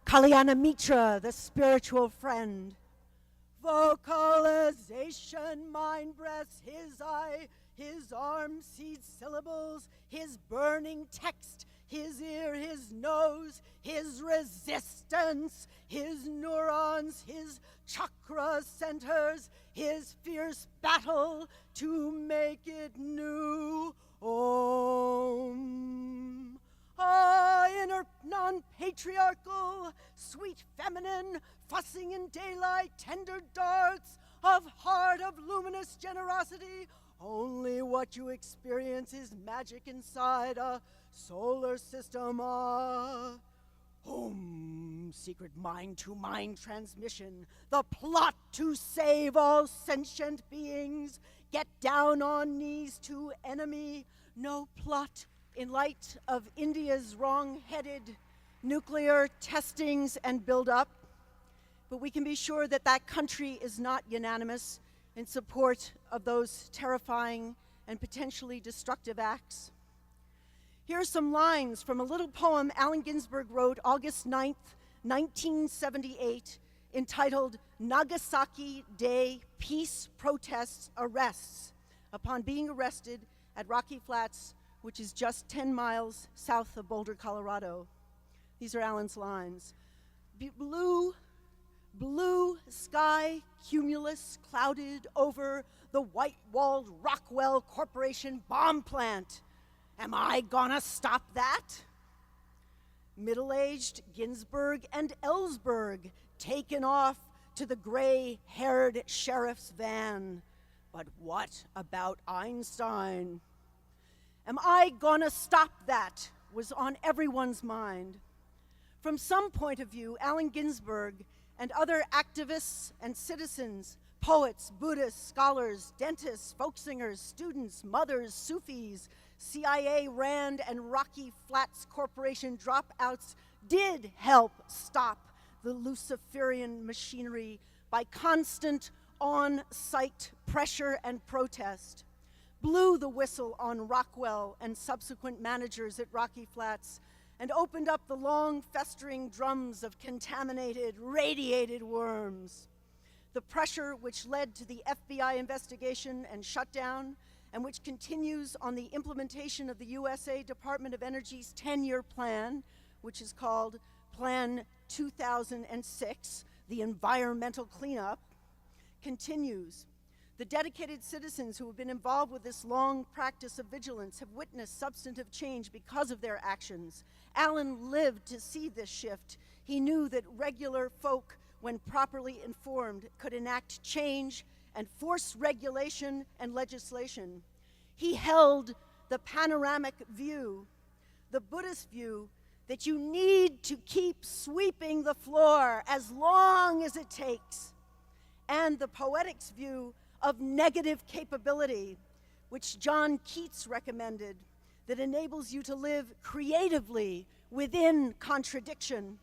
Kalyana Mitra, the spiritual friend. Vocalization, mind breaths, his eye, his arm, seed syllables, his burning text, his ear, his nose, his resistance, his neurons, his chakra centers, his fierce battle to make it new. Om. Inner non-patriarchal, sweet feminine, fussing in daylight, tender darts of heart of luminous generosity. Only what you experience is magic inside a solar system. Secret mind-to-mind transmission, the plot to save all sentient beings. Get down on knees to enemy. No plot in light of India's wrong-headed nuclear testings and build-up. But we can be sure that that country is not unanimous in support of those terrifying and potentially destructive acts. Here are some lines from a little poem Allen Ginsberg wrote August 9th, 1978, entitled Nagasaki Day Peace Protests Arrests, upon being arrested at Rocky Flats, which is just 10 miles south of Boulder, Colorado. These are Allen's lines. Blue sky cumulus clouded over the white-walled Rockwell Corporation bomb plant. Am I gonna stop that? Middle-aged Ginsberg and Ellsberg taken off to the gray-haired sheriff's van. But what about Einstein? Am I gonna stop that? Was on everyone's mind. From some point of view, Allen Ginsberg and other activists and citizens, poets, Buddhists, scholars, dentists, folk singers, students, mothers, Sufis, CIA, RAND, and Rocky Flats Corporation dropouts did help stop the Luciferian machinery by constant on-site pressure and protest, blew the whistle on Rockwell and subsequent managers at Rocky Flats, and opened up the long, festering drums of contaminated, radiated worms. The pressure which led to the FBI investigation and shutdown, and which continues on the implementation of the USA Department of Energy's 10-year plan, which is called Plan 2006, the environmental cleanup, continues. The dedicated citizens who have been involved with this long practice of vigilance have witnessed substantive change because of their actions. Allen lived to see this shift. He knew that regular folk, when properly informed, could enact change and force regulation and legislation. He held the panoramic view, the Buddhist view, that you need to keep sweeping the floor as long as it takes, and the poetics view of negative capability, which John Keats recommended, that enables you to live creatively within contradiction.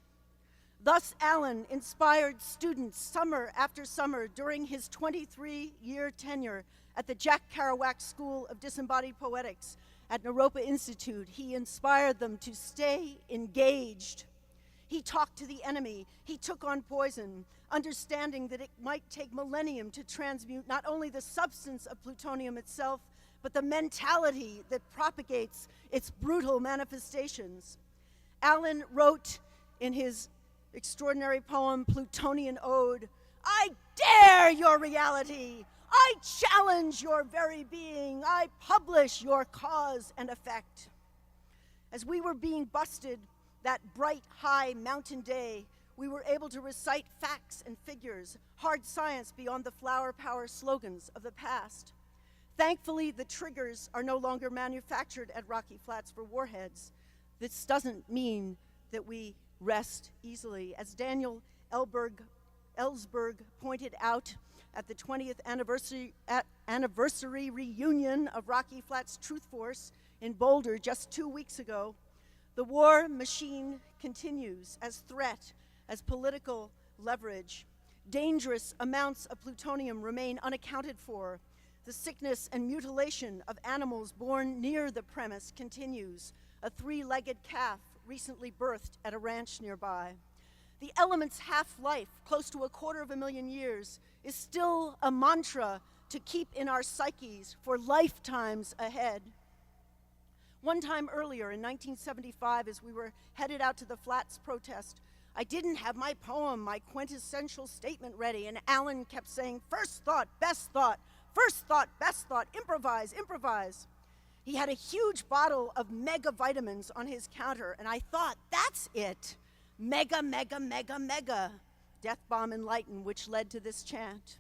Thus, Allen inspired students summer after summer during his 23-year tenure at the Jack Kerouac School of Disembodied Poetics at Naropa Institute. He inspired them to stay engaged. He talked to the enemy. He took on poison, understanding that it might take millennium to transmute not only the substance of plutonium itself, but the mentality that propagates its brutal manifestations. Allen wrote in his extraordinary poem, Plutonian Ode, "I dare your reality. I challenge your very being. I publish your cause and effect." As we were being busted that bright, high mountain day, we were able to recite facts and figures, hard science beyond the flower power slogans of the past. Thankfully, the triggers are no longer manufactured at Rocky Flats for warheads. This doesn't mean that we rest easily. As Daniel Ellsberg pointed out at the 20th anniversary reunion of Rocky Flats Truth Force in Boulder just 2 weeks ago, the war machine continues as threat, as political leverage. Dangerous amounts of plutonium remain unaccounted for. The sickness and mutilation of animals born near the premise continues. A 3-legged calf recently birthed at a ranch nearby. The element's half-life, close to 250,000 years, is still a mantra to keep in our psyches for lifetimes ahead. One time earlier, in 1975, as we were headed out to the Flats protest, I didn't have my poem, my quintessential statement ready, and Allen kept saying, "First thought, best thought, first thought, best thought, improvise, improvise." He had a huge bottle of mega vitamins on his counter, and I thought, that's it. Mega, mega, mega, mega. Death bomb enlighten, which led to this chant.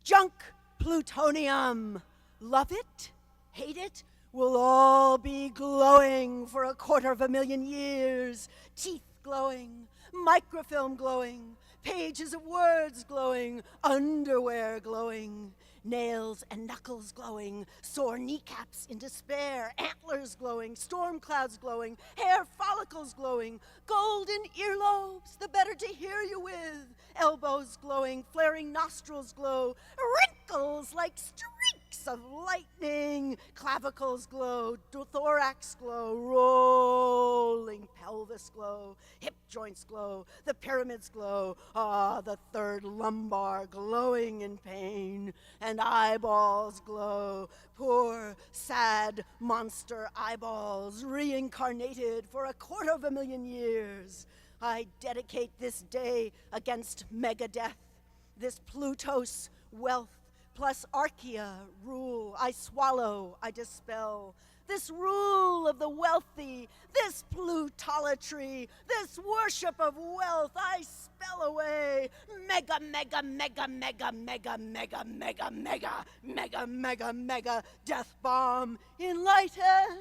Junk plutonium. Love it? Hate it? We'll all be glowing for 250,000 years. Teeth glowing, microfilm glowing, pages of words glowing, underwear glowing, nails and knuckles glowing, sore kneecaps in despair, antlers glowing, storm clouds glowing, hair follicles glowing, golden earlobes, the better to hear you with, elbows glowing, flaring nostrils glow, wrinkles like streaks of lightning, clavicles glow, thorax glow, rolling pelvis glow, hip joints glow, the pyramids glow, the third lumbar glowing in pain, and eyeballs glow, poor, sad, monster eyeballs, reincarnated for 250,000 years. I dedicate this day against megadeath, this Plutos wealth, plus Archaea rule. I swallow, I dispel. This rule of the wealthy, this plutolatry, this worship of wealth, I spell away. Mega, mega, mega, mega, mega, mega, mega, mega, mega, mega, mega, death bomb, enlighten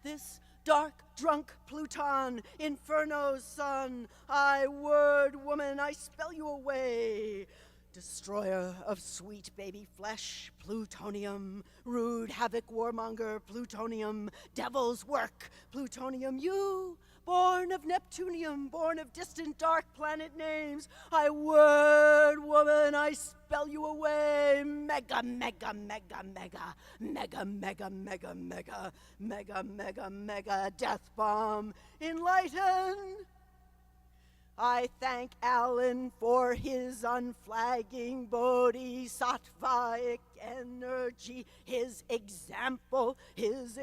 this dark, drunk Pluton, Inferno's sun. I, word woman, I spell you away. Destroyer of sweet baby flesh, plutonium, rude havoc warmonger, plutonium, devil's work, plutonium, you, born of Neptunium, born of distant dark planet names, I, word woman, I spell you away. Mega, mega, mega, mega, mega, mega, mega, mega, mega, mega, mega, death bomb, enlighten. I thank Alan for his unflagging bodhisattvic energy, his example, his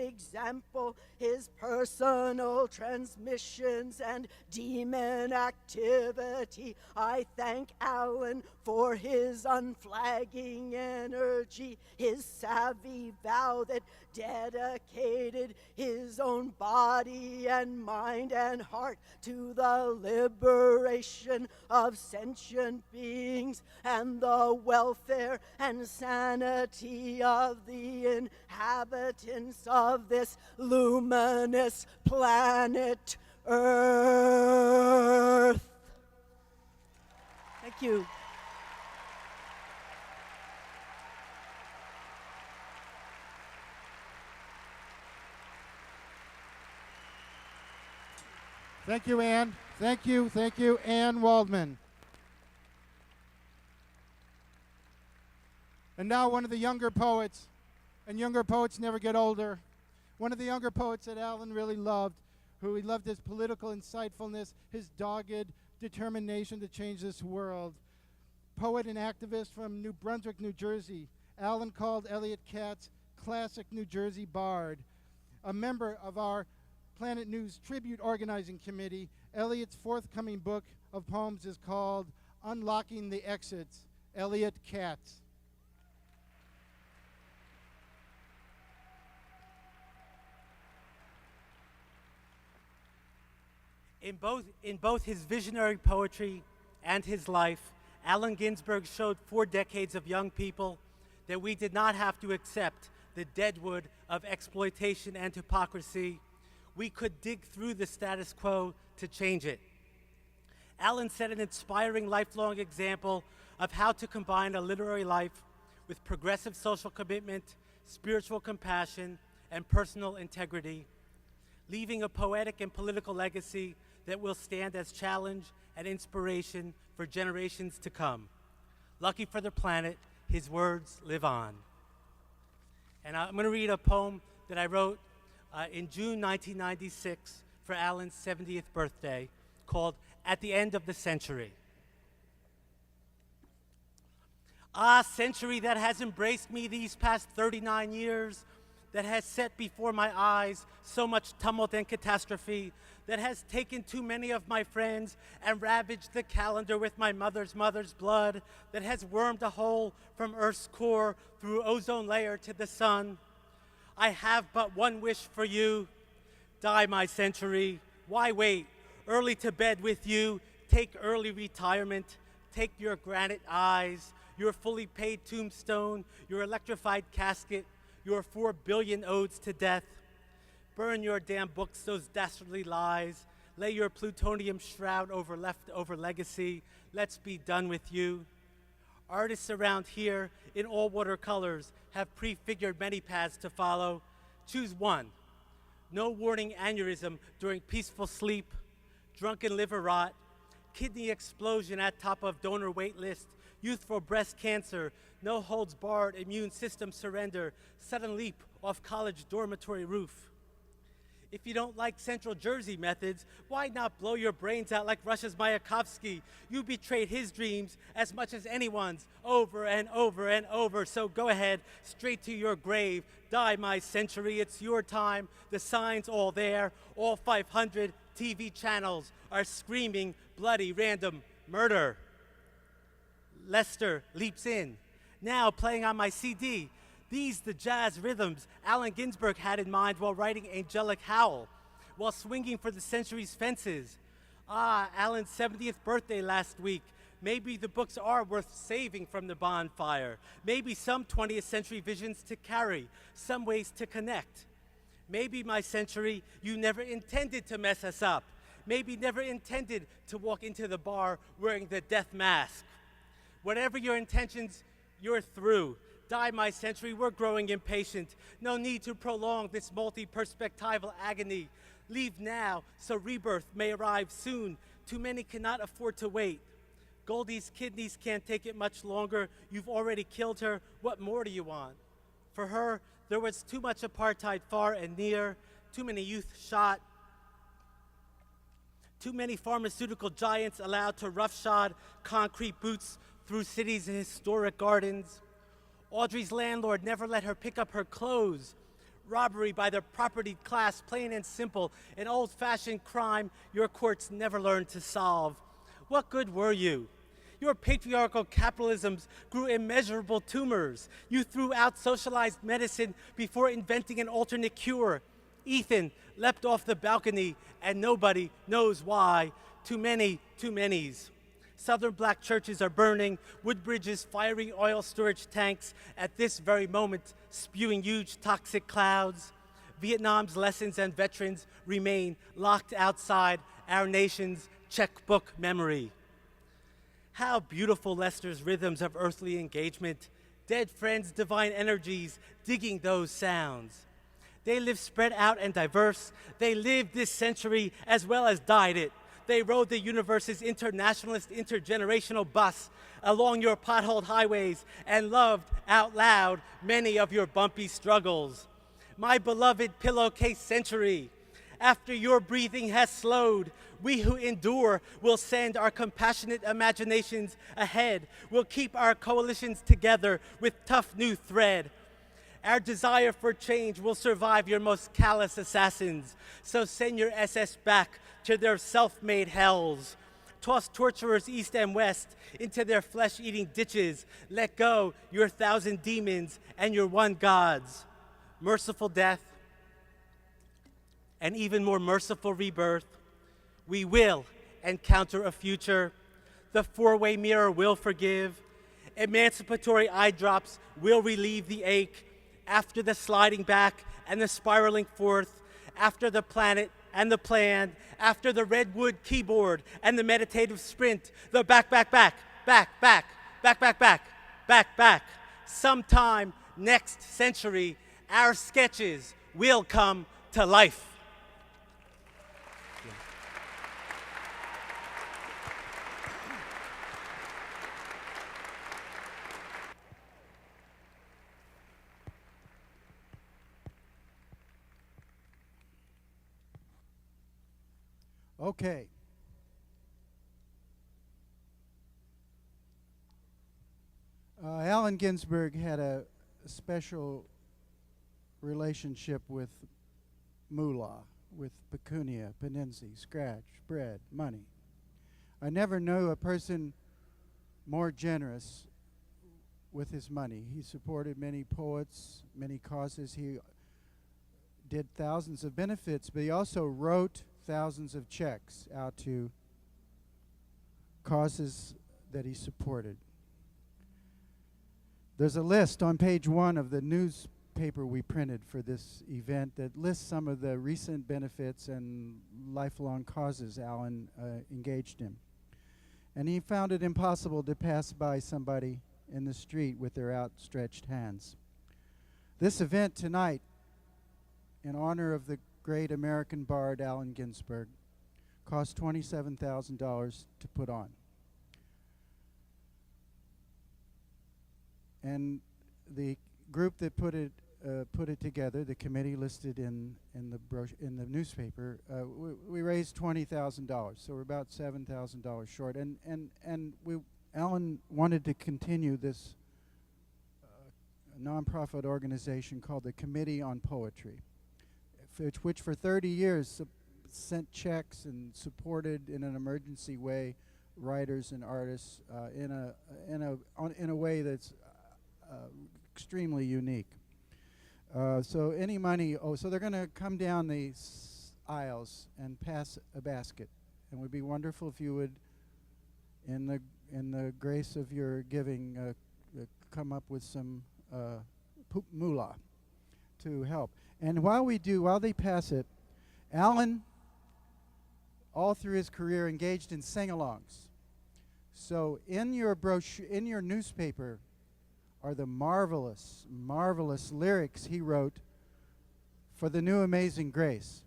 personal transmissions and demon activity. I thank Alan for his unflagging energy, his savvy vow that dedicated his own body and mind and heart to the liberation of sentient beings and the welfare and sanity of the inhabitants of this luminous planet Earth. Thank you. Thank you, Anne. Thank you, Anne Waldman. And now one of the younger poets, and younger poets never get older, one of the younger poets that Alan really loved, who he loved his political insightfulness, his dogged determination to change this world. Poet and activist from New Brunswick, New Jersey, Alan called Eliot Katz classic New Jersey bard. A member of our Planet News Tribute Organizing Committee, Eliot's forthcoming book of poems is called Unlocking the Exits, Eliot Katz. In both his visionary poetry and his life, Allen Ginsberg showed 4 decades of young people that we did not have to accept the deadwood of exploitation and hypocrisy. We could dig through the status quo to change it. Allen set an inspiring lifelong example of how to combine a literary life with progressive social commitment, spiritual compassion, and personal integrity, leaving a poetic and political legacy that will stand as challenge and inspiration for generations to come. Lucky for the planet, his words live on. And I'm going to read a poem that I wrote in June 1996 for Alan's 70th birthday, called At the End of the Century. Century that has embraced me these past 39 years, that has set before my eyes so much tumult and catastrophe, that has taken too many of my friends and ravaged the calendar with my mother's blood, that has wormed a hole from Earth's core through ozone layer to the sun. I have but one wish for you. Die, my century. Why wait? Early to bed with you. Take early retirement. Take your granite eyes, your fully paid tombstone, your electrified casket, your 4 billion odes to death. Burn your damn books, those dastardly lies. Lay your plutonium shroud over leftover legacy. Let's be done with you. Artists around here in all watercolors have prefigured many paths to follow. Choose one. No warning aneurysm during peaceful sleep, drunken liver rot, kidney explosion at top of donor wait list, youthful breast cancer, no holds barred immune system surrender, sudden leap off college dormitory roof. If you don't like Central Jersey methods, why not blow your brains out like Russia's Mayakovsky? You betrayed his dreams as much as anyone's, over and over and over. So go ahead, straight to your grave. Die, my century, it's your time. The sign's all there. All 500 TV channels are screaming bloody random murder. Lester leaps in, now playing on my CD. These the jazz rhythms Allen Ginsberg had in mind while writing Angelic Howl, while swinging for the century's fences. Ah, Allen's 70th birthday last week. Maybe the books are worth saving from the bonfire. Maybe some 20th century visions to carry, some ways to connect. Maybe, my century, you never intended to mess us up. Maybe never intended to walk into the bar wearing the death mask. Whatever your intentions, you're through. Die, my century, we're growing impatient. No need to prolong this multi-perspectival agony. Leave now, so rebirth may arrive soon. Too many cannot afford to wait. Goldie's kidneys can't take it much longer. You've already killed her. What more do you want? For her, there was too much apartheid far and near, too many youth shot, too many pharmaceutical giants allowed to roughshod concrete boots through cities and historic gardens. Audrey's landlord never let her pick up her clothes. Robbery by the propertied class, plain and simple, an old-fashioned crime your courts never learned to solve. What good were you? Your patriarchal capitalisms grew immeasurable tumors. You threw out socialized medicine before inventing an alternate cure. Ethan leapt off the balcony, and nobody knows why. Too many's. Southern black churches are burning, Woodbridge's fiery oil storage tanks at this very moment spewing huge toxic clouds. Vietnam's lessons and veterans remain locked outside our nation's checkbook memory. How beautiful Lester's rhythms of earthly engagement, dead friends' divine energies digging those sounds. They live spread out and diverse. They lived this century as well as died it. They rode the universe's internationalist intergenerational bus along your potholed highways and loved out loud many of your bumpy struggles. My beloved pillowcase century, after your breathing has slowed, we who endure will send our compassionate imaginations ahead. We'll keep our coalitions together with tough new thread. Our desire for change will survive your most callous assassins. So send your SS back to their self-made hells. Toss torturers east and west into their flesh-eating ditches. Let go your 1,000 demons and your one gods. Merciful death and even more merciful rebirth. We will encounter a future. The four-way mirror will forgive. Emancipatory eye drops will relieve the ache. After the sliding back and the spiraling forth, after the planet and the plan, after the redwood keyboard and the meditative sprint, the back, sometime next century, our sketches will come to life. Okay. Allen Ginsberg had a special relationship with moolah, with pecunia, penency, scratch, bread, money. I never knew a person more generous with his money. He supported many poets, many causes. He did thousands of benefits, but he also wrote thousands of checks out to causes that he supported. There's a list on page 1 of the newspaper we printed for this event that lists some of the recent benefits and lifelong causes Alan engaged in. And he found it impossible to pass by somebody in the street with their outstretched hands. This event tonight, in honor of the great American bard Allen Ginsberg, cost $27,000 to put on. And the group that put it together, the committee listed in the newspaper, we raised $20,000, so we're about $7,000 short. And Alan wanted to continue this nonprofit organization called the Committee on Poetry, which for 30 years sent checks and supported in an emergency way writers and artists in a way that's extremely unique. So any money, so they're going to come down these aisles and pass a basket, and it would be wonderful if you would, in the grace of your giving, come up with some moolah to help. And while they pass it, Alan, all through his career, engaged in sing-alongs. So in your brochure, in your newspaper, are the marvelous, marvelous lyrics he wrote for the new Amazing Grace.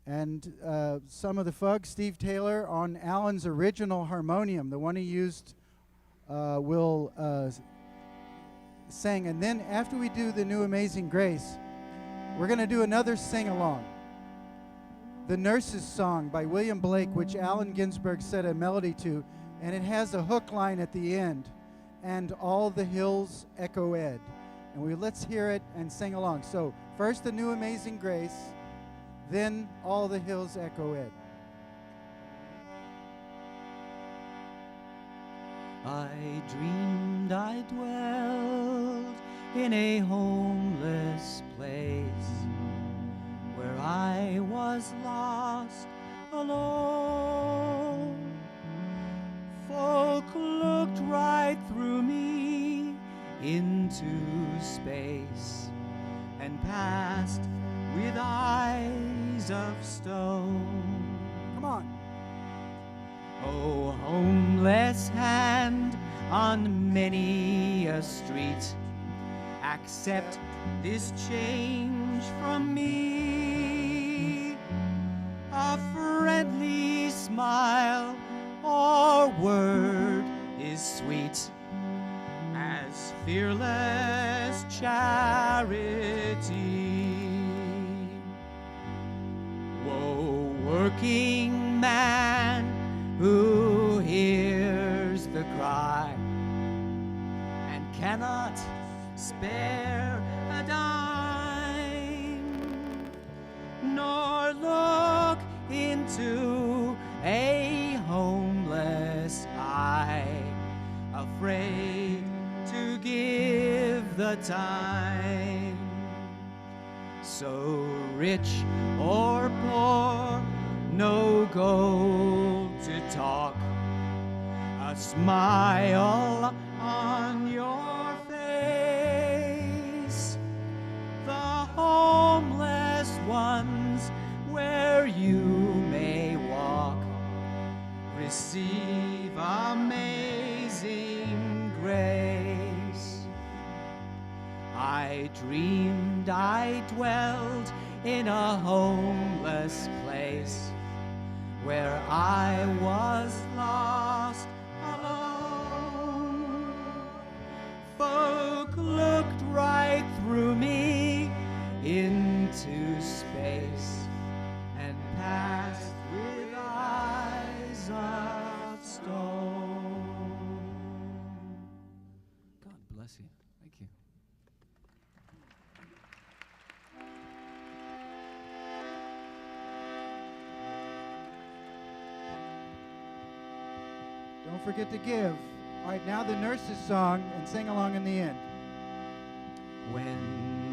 And some of the Fugs, Steve Taylor, on Alan's original harmonium, the one he used, will sing. And then after we do the new Amazing Grace, we're going to do another sing-along. The Nurse's Song by William Blake, which Allen Ginsberg set a melody to, and it has a hook line at the end. And all the hills echo Ed. And let's hear it and sing along. So first the new Amazing Grace, then all the hills echo Ed. I dreamed I dwelled in a homeless place where I was lost alone. Folk looked right through me into space and passed with eyes of stone. Come on. Oh, homeless hand on many a street, accept this change from me. A friendly smile or word is sweet as fearless charity. Woe, working man who hears the cry and cannot spare a dime, nor look into a homeless eye, afraid to give the time. So rich or poor, no gold to talk, a smile on your face. The homeless ones where you may walk receive amazing grace. I dreamed I dwelled in a homeless place where I was lost alone. Folk looked right through me into space and passed with eyes of stone. God bless you. Thank you. Don't forget to give. All right, now the Nurse's Song, and sing along in the end. When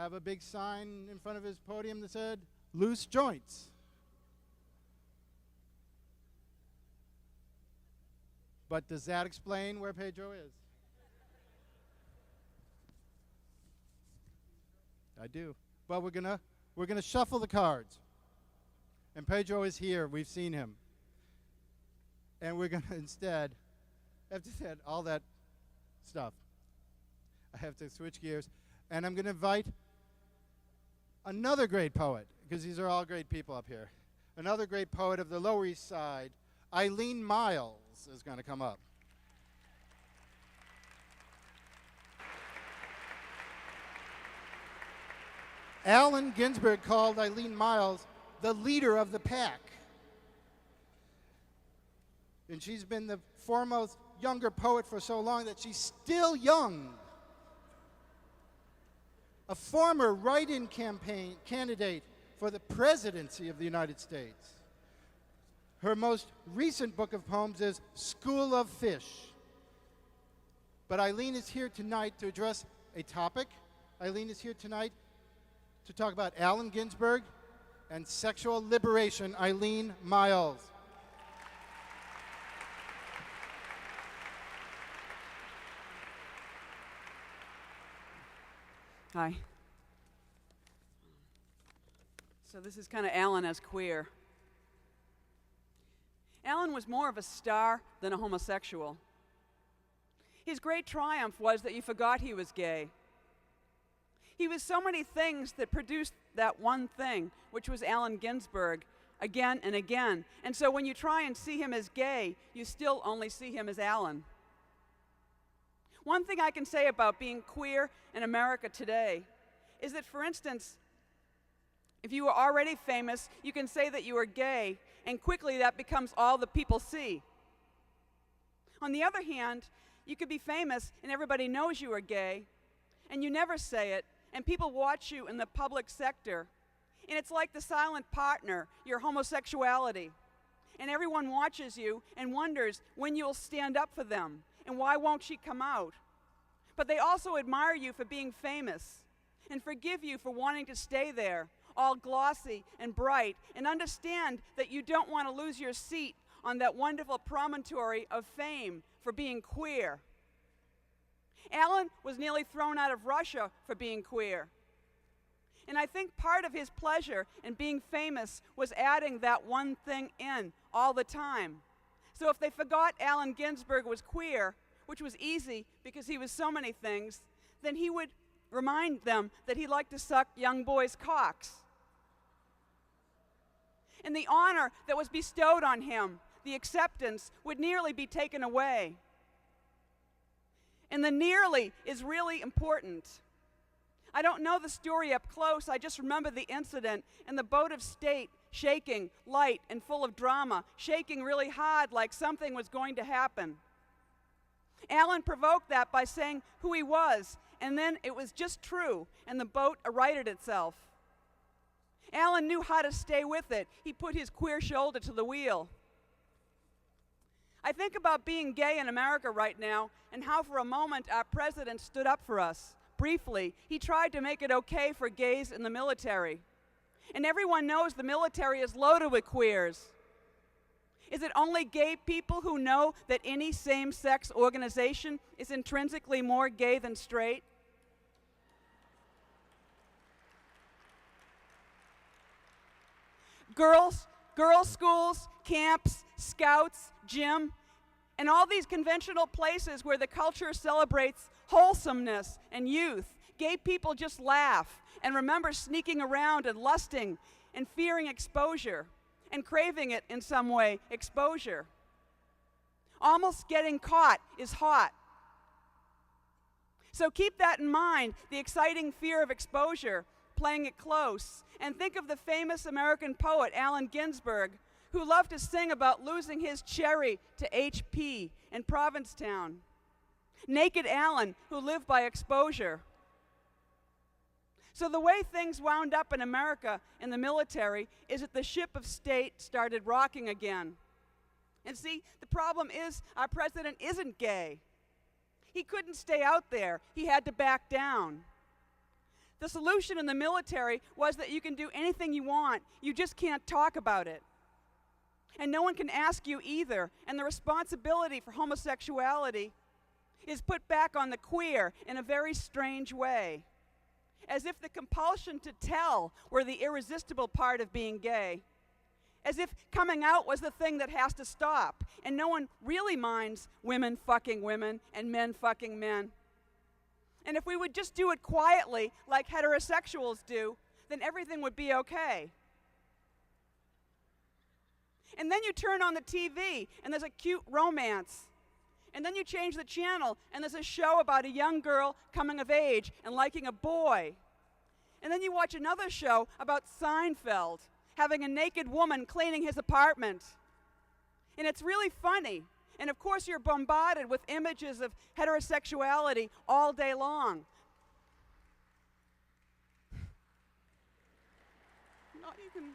have a big sign in front of his podium that said, "Loose joints." But does that explain where Pedro is? I do. Well, we're gonna shuffle the cards. And Pedro is here. We've seen him. And we're gonna instead, after said all that stuff, I have to switch gears, and I'm gonna invite another great poet, because these are all great people up here. Another great poet of the Lower East Side, Eileen Myles, is gonna come up. Allen Ginsberg called Eileen Myles the leader of the pack. And she's been the foremost younger poet for so long that she's still young. A former write-in campaign candidate for the presidency of the United States. Her most recent book of poems is School of Fish. But Eileen is here tonight to address a topic. Eileen is here tonight to talk about Allen Ginsberg and sexual liberation. Eileen Myles. Hi. So this is kind of Allen as queer. Allen was more of a star than a homosexual. His great triumph was that you forgot he was gay. He was so many things that produced that one thing, which was Allen Ginsberg, again and again. And so when you try and see him as gay, you still only see him as Allen. One thing I can say about being queer in America today is that, for instance, if you were already famous, you can say that you are gay, and quickly that becomes all that people see. On the other hand, you could be famous and everybody knows you are gay, and you never say it, and people watch you in the public sector. And it's like the silent partner, your homosexuality. And everyone watches you and wonders when you'll stand up for them, and why won't she come out? But they also admire you for being famous, and forgive you for wanting to stay there, all glossy and bright, and understand that you don't want to lose your seat on that wonderful promontory of fame for being queer. Allen was nearly thrown out of Russia for being queer. And I think part of his pleasure in being famous was adding that one thing in all the time. So if they forgot Allen Ginsberg was queer, which was easy because he was so many things, then he would remind them that he liked to suck young boys' cocks. And the honor that was bestowed on him, the acceptance, would nearly be taken away. And the nearly is really important. I don't know the story up close, I just remember the incident and the boat of state shaking, light and full of drama, shaking really hard like something was going to happen. Allen provoked that by saying who he was, and then it was just true, and the boat righted itself. Allen knew how to stay with it. He put his queer shoulder to the wheel. I think about being gay in America right now and how for a moment our president stood up for us. Briefly, he tried to make it okay for gays in the military. And everyone knows the military is loaded with queers. Is it only gay people who know that any same-sex organization is intrinsically more gay than straight? Girls schools, camps, scouts, gym, and all these conventional places where the culture celebrates wholesomeness and youth. Gay people just laugh and remember sneaking around and lusting and fearing exposure and craving it in some way, exposure. Almost getting caught is hot. So keep that in mind, the exciting fear of exposure, playing it close. And think of the famous American poet Allen Ginsberg, who loved to sing about losing his cherry to HP in Provincetown. Naked Allen, who lived by exposure. So the way things wound up in America in the military is that the ship of state started rocking again. And see, the problem is our president isn't gay. He couldn't stay out there. He had to back down. The solution in the military was that you can do anything you want, you just can't talk about it. And no one can ask you either, and the responsibility for homosexuality is put back on the queer in a very strange way, as if the compulsion to tell were the irresistible part of being gay, as if coming out was the thing that has to stop, and no one really minds women fucking women and men fucking men. And if we would just do it quietly like heterosexuals do, then everything would be okay. And then you turn on the TV and there's a cute romance. And then you change the channel and there's a show about a young girl coming of age and liking a boy. And then you watch another show about Seinfeld having a naked woman cleaning his apartment. And it's really funny. And of course you're bombarded with images of heterosexuality all day long. No, you can,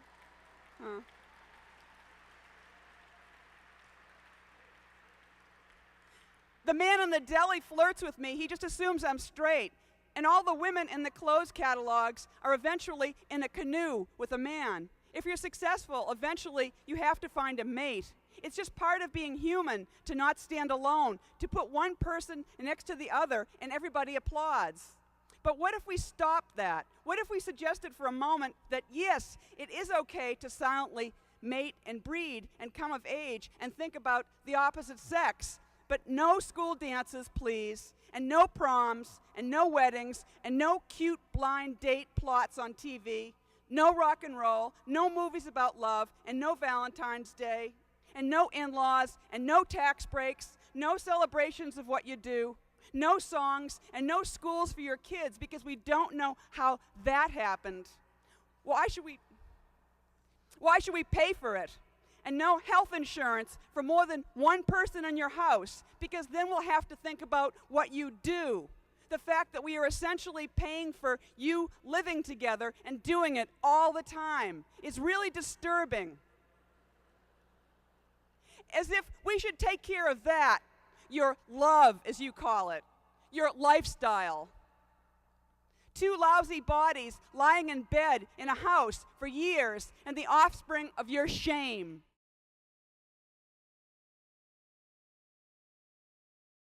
The man in the deli flirts with me. He just assumes I'm straight. And all the women in the clothes catalogs are eventually in a canoe with a man. If you're successful, eventually you have to find a mate. It's just part of being human to not stand alone, to put one person next to the other and everybody applauds. But what if we stopped that? What if we suggested for a moment that yes, it is okay to silently mate and breed and come of age and think about the opposite sex, but no school dances, please, and no proms, and no weddings, and no cute blind date plots on TV, no rock and roll, no movies about love, and no Valentine's Day, and no in-laws, and no tax breaks, no celebrations of what you do, no songs, and no schools for your kids because we don't know how that happened. Why should we pay for it? And no health insurance for more than one person in your house, because then we'll have to think about what you do. The fact that we are essentially paying for you living together and doing it all the time is really disturbing. As if we should take care of that, your love, as you call it, your lifestyle. Two lousy bodies lying in bed in a house for years and the offspring of your shame.